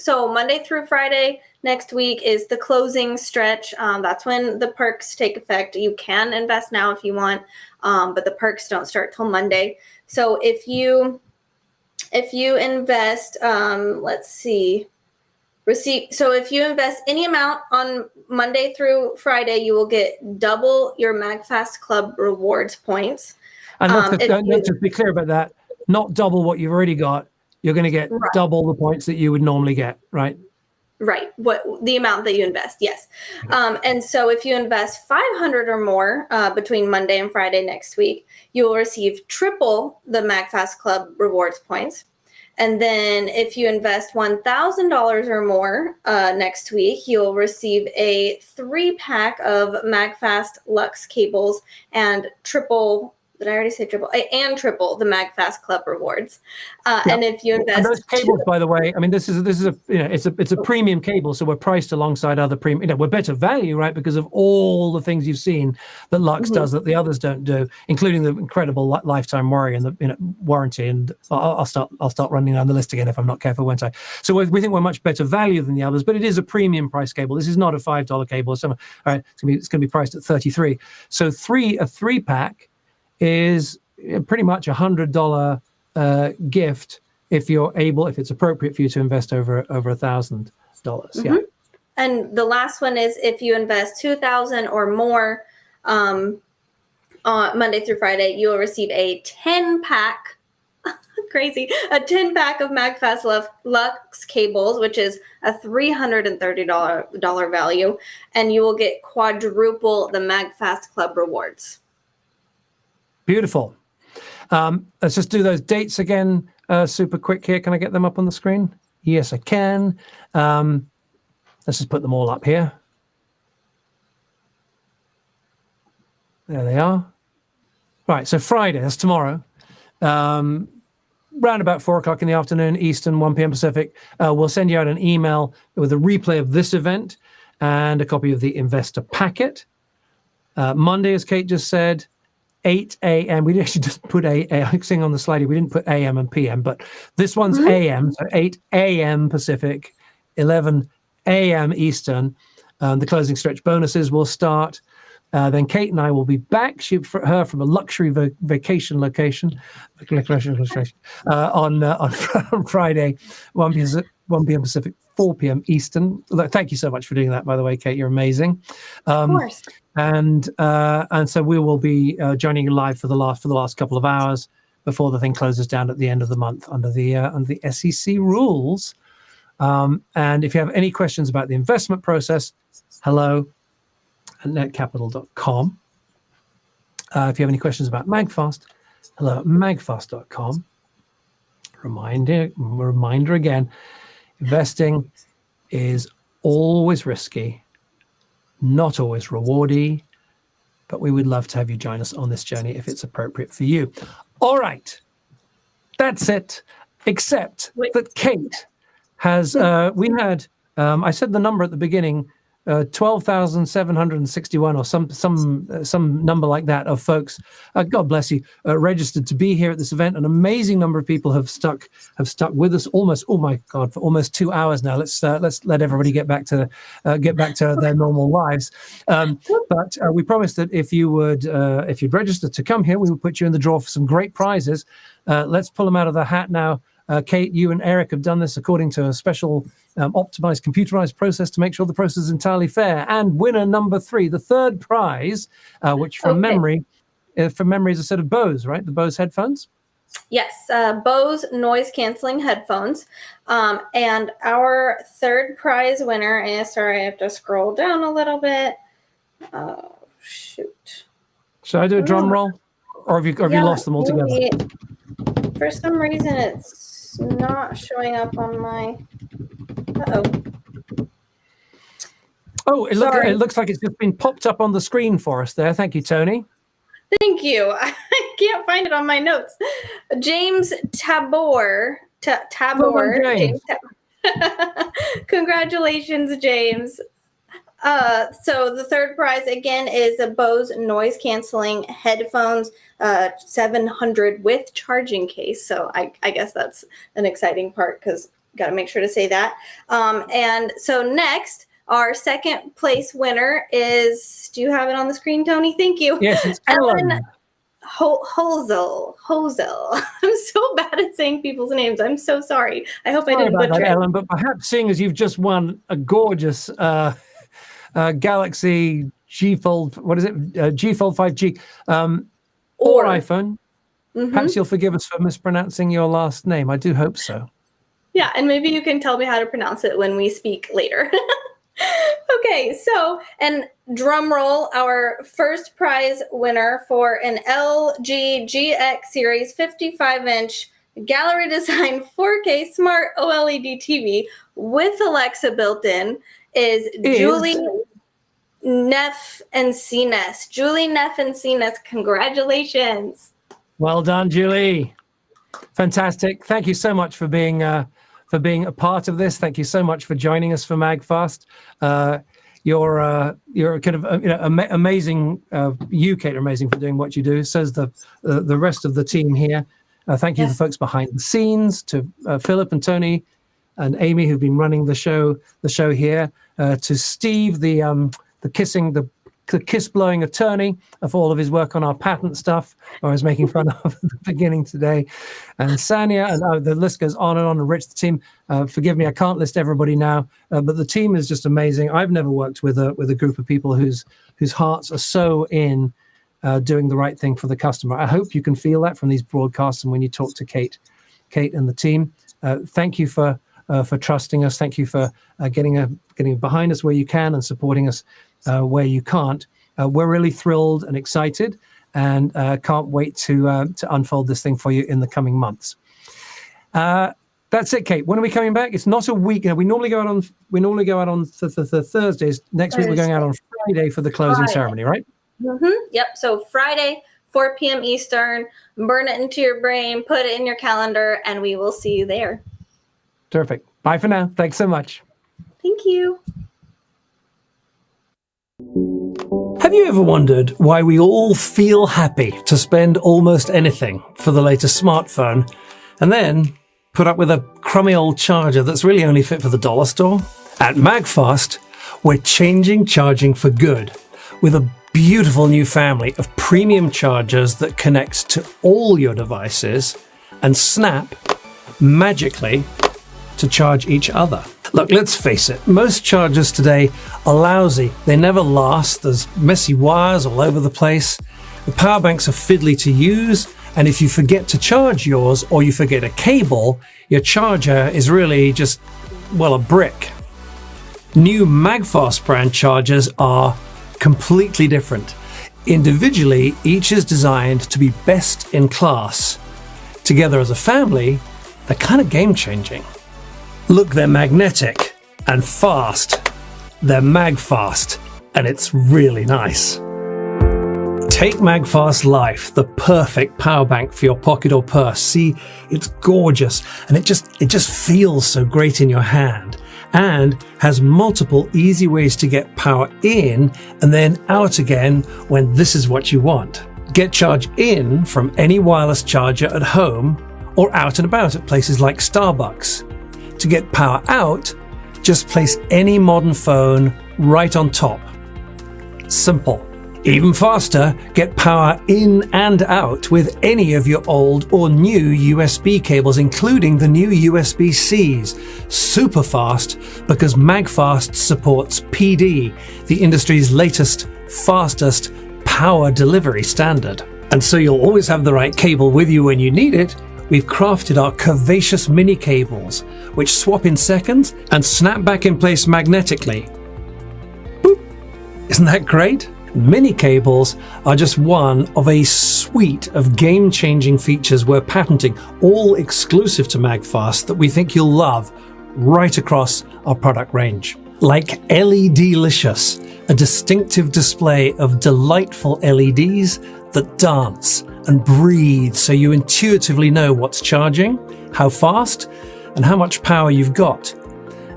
Monday through Friday next week is the closing stretch. That's when the perks take effect. You can invest now if you want, but the perks don't start till Monday. So if you invest, so if you invest any amount on Monday through Friday, you will get double your MAGFAST Club rewards points. And let's just be clear about that. Not double what you've already got. You're going to get double the points that you would normally get, right? Right. The amount that you invest, yes. And so if you invest 500 or more between Monday and Friday next week, you will receive triple the MAGFAST Club rewards points. And then if you invest $1,000 or more next week, you'll receive a 3-pack of MagFast Lux cables and triple. Did I already say triple? And triple the MagFast Club rewards. And if you invest, and those cables, by the way, I mean, this is a it's a premium cable, so we're priced alongside other premium. We're better value, right, because of all the things you've seen that Lux does that the others don't do, including the incredible lifetime warranty. And I'll start running down the list again if I'm not careful, won't I? So we think we're much better value than the others, but it is a premium price cable. This is not a $5 cable. All right, it's going to be priced at $33. So a 3-pack is pretty much $100 gift if it's appropriate for you to invest over $1,000. Yeah. And the last one is if you invest $2,000 or more on Monday through Friday, you will receive a 10-pack. Crazy, a 10-pack of MagFast Lux cables, which is a $330 value, and you will get quadruple the MagFast Club rewards. Beautiful. Let's just do those dates again super quick here. Can I get them up on the screen? Yes, I can. Let's just put them all up here. There they are. Right, so Friday, that's tomorrow. Round about 4 o'clock in the afternoon, Eastern, 1 p.m. Pacific. We'll send you out an email with a replay of this event and a copy of the investor packet. Monday, as Kate just said, 8 a.m. We actually just put I'm seeing on the slide, we didn't put a.m. and p.m., but this one's a.m., so 8 a.m. Pacific, 11 a.m. Eastern. The closing stretch bonuses will start. Then Kate and I will be back. For her from a luxury vacation location on Friday, 1 p.m. Pacific, 4 p.m. Eastern. Thank you so much for doing that, by the way, Kate. You're amazing. Of course. And so we will be joining you live for the last couple of hours before the thing closes down at the end of the month under the SEC rules. And if you have any questions about the investment process, hello@netcapital.com. If you have any questions about MagFast, hello@magfast.com. Reminder again, investing is always risky, not always rewardy, but we would love to have you join us on this journey if it's appropriate for you. All right, that's it, except that Kate has, we had, I said the number at the beginning, 12,761 or some number like that of folks, God bless you, registered to be here at this event. An amazing number of people have stuck with us almost, oh my God, for almost 2 hours now. Let's let everybody get back to their normal lives. But we promised that if you'd registered to come here, we would put you in the draw for some great prizes. Let's pull them out of the hat now. Kate, you and Eric have done this according to a special optimized, computerized process to make sure the process is entirely fair. And winner number 3, the third prize, which from memory is a set of Bose, right? The Bose headphones? Yes, Bose noise canceling headphones. And our third prize winner, sorry, I have to scroll down a little bit. Oh, shoot. Should I do a drum roll? Or have you lost them altogether? For some reason, it's not showing up on my. Oh, it looks like it's just been popped up on the screen for us there. Thank you, Tony. Thank you. I can't find it on my notes. James Tabor. Tabor. James. Congratulations, James. So the third prize again is a Bose noise canceling headphones, 700 with charging case. So I guess that's an exciting part because got to make sure to say that. And so next, our second place winner is, do you have it on the screen, Tony? Thank you. Yes, it's Ellen. Hozel. I'm so bad at saying people's names. I'm so sorry. I hope I didn't butcher it. Ellen, but perhaps seeing as you've just won a gorgeous Galaxy G Fold, G Fold 5G or iPhone. Perhaps you'll forgive us for mispronouncing your last name. I do hope so. Yeah, and maybe you can tell me how to pronounce it when we speak later. Okay, so, and drum roll, our first prize winner for an LG GX Series 55-inch gallery design 4K smart OLED TV with Alexa built in is Julie Neff and Cines. Julie Neff and Cines, congratulations. Well done, Julie. Fantastic. Thank you so much for being a part of this. Thank you so much for joining us for MAGFAST. You're kind of amazing. You, Kate, are amazing for doing what you do. So's the rest of the team here. Thank you to the folks behind the scenes, to Philip and Tony and Amy, who've been running the show here. To Steve, the kiss-blowing attorney, of all of his work on our patent stuff, I was making fun of at the beginning today. And Sanya, and the list goes on and on. And Rich, the team, forgive me, I can't list everybody now, but the team is just amazing. I've never worked with a group of people whose hearts are so in doing the right thing for the customer. I hope you can feel that from these broadcasts and when you talk to Kate and the team. Thank you for trusting us. Thank you for getting behind us where you can and supporting us where you can't. We're really thrilled and excited, and can't wait to unfold this thing for you in the coming months. That's it, Kate. When are we coming back? It's not a week. We normally go out on Thursdays. Next week we're going out on Friday for the closing ceremony, right? Yep. So Friday, 4 p.m. Eastern. Burn it into your brain, put it in your calendar, and we will see you there. Terrific. Bye for now. Thanks so much. Thank you. Have you ever wondered why we all feel happy to spend almost anything for the latest smartphone and then put up with a crummy old charger that's really only fit for the dollar store? At MAGFAST, we're changing charging for good with a beautiful new family of premium chargers that connects to all your devices and snap magically to charge each other. Look, let's face it, most chargers today are lousy. They never last. There's messy wires all over the place. The power banks are fiddly to use. And if you forget to charge yours or you forget a cable, your charger is really just, well, a brick. New MAGFAST brand chargers are completely different. Individually, each is designed to be best in class. Together as a family, they're kind of game-changing. Look, they're magnetic and fast. They're MAGFAST, and it's really nice. Take MAGFAST Life, the perfect power bank for your pocket or purse. See, it's gorgeous, and it just feels so great in your hand, and has multiple easy ways to get power in and then out again when this is what you want. Get charge in from any wireless charger at home or out and about at places like Starbucks. To get power out, just place any modern phone right on top. Simple. Even faster, get power in and out with any of your old or new USB cables, including the new USB-Cs. Super fast because MAGFAST supports PD, the industry's latest, fastest power delivery standard. And so you'll always have the right cable with you when you need it. We've crafted our curvaceous mini cables, which swap in seconds and snap back in place magnetically. Boop. Isn't that great? Mini cables are just one of a suite of game-changing features we're patenting, all exclusive to MAGFAST, that we think you'll love right across our product range. Like LED-licious, a distinctive display of delightful LEDs that dance and breathe so you intuitively know what's charging, how fast, and how much power you've got.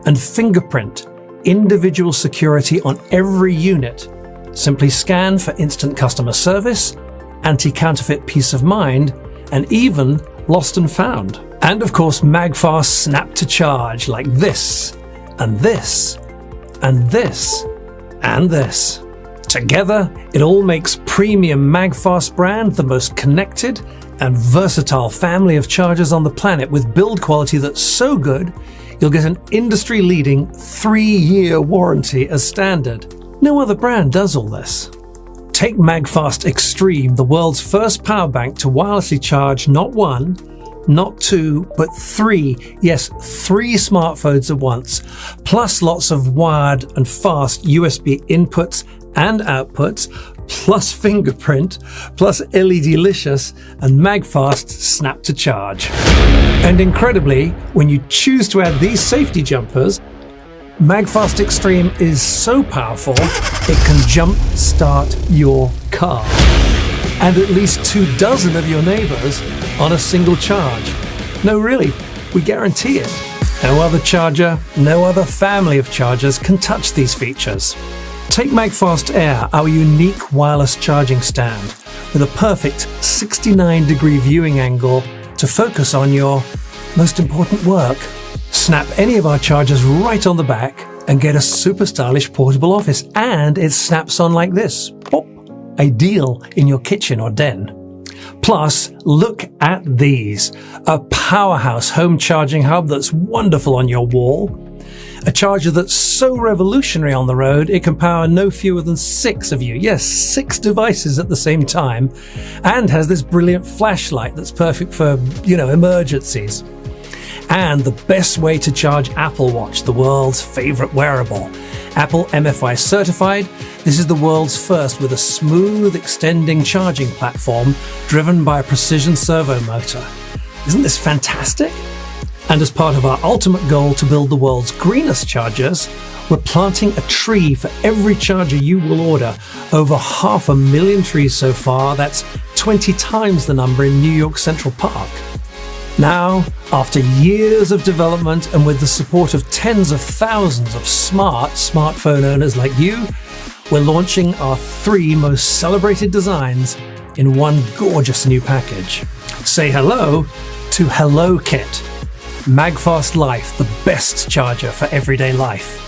And fingerprint, individual security on every unit. Simply scan for instant customer service, anti-counterfeit peace of mind, and even lost and found. And of course, MAGFAST snap to charge like this, and this, and this, and this. Together, it all makes premium MAGFAST brand the most connected and versatile family of chargers on the planet, with build quality that's so good, you'll get an industry-leading 3-year warranty as standard. No other brand does all this. Take MAGFAST Extreme, the world's first power bank to wirelessly charge not 1, not 2, but 3, yes, 3 smartphones at once, plus lots of wired and fast USB inputs and outputs, plus fingerprint, plus LED-licious, and MAGFAST Snap to Charge. And incredibly, when you choose to add these safety jumpers, MAGFAST Extreme is so powerful, it can jump start your car. And at least 24 of your neighbors on a single charge. No, really, we guarantee it. No other charger, no other family of chargers can touch these features. Take MAGFAST Air, our unique wireless charging stand, with a perfect 69-degree viewing angle to focus on your most important work. Snap any of our chargers right on the back and get a super stylish portable office, and it snaps on like this. Pop. Ideal in your kitchen or den. Plus, look at these. A powerhouse home charging hub that's wonderful on your wall. A charger that's so revolutionary on the road, it can power no fewer than 6 of you. Yes, 6 devices at the same time. And has this brilliant flashlight that's perfect for, emergencies. And the best way to charge Apple Watch, the world's favorite wearable. Apple MFI certified, this is the world's first with a smooth extending charging platform driven by a precision servo motor. Isn't this fantastic? And as part of our ultimate goal to build the world's greenest chargers, we're planting a tree for every charger you will order. Over 500,000 trees so far, that's 20 times the number in New York Central Park. Now, after years of development and with the support of tens of thousands of smartphone owners like you, we're launching our 3 most celebrated designs in one gorgeous new package. Say hello to HelloKit. MAGFAST Life, the best charger for everyday life.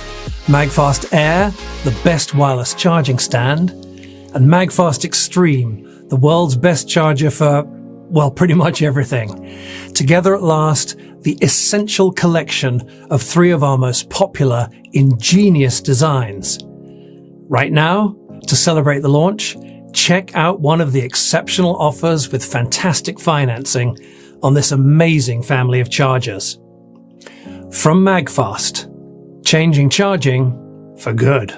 MAGFAST Air, the best wireless charging stand. And MAGFAST Extreme, the world's best charger for, well, pretty much everything. Together at last, the essential collection of 3 of our most popular, ingenious designs. Right now, to celebrate the launch, check out one of the exceptional offers with fantastic financing on this amazing family of chargers. From MAGFAST, changing charging for good.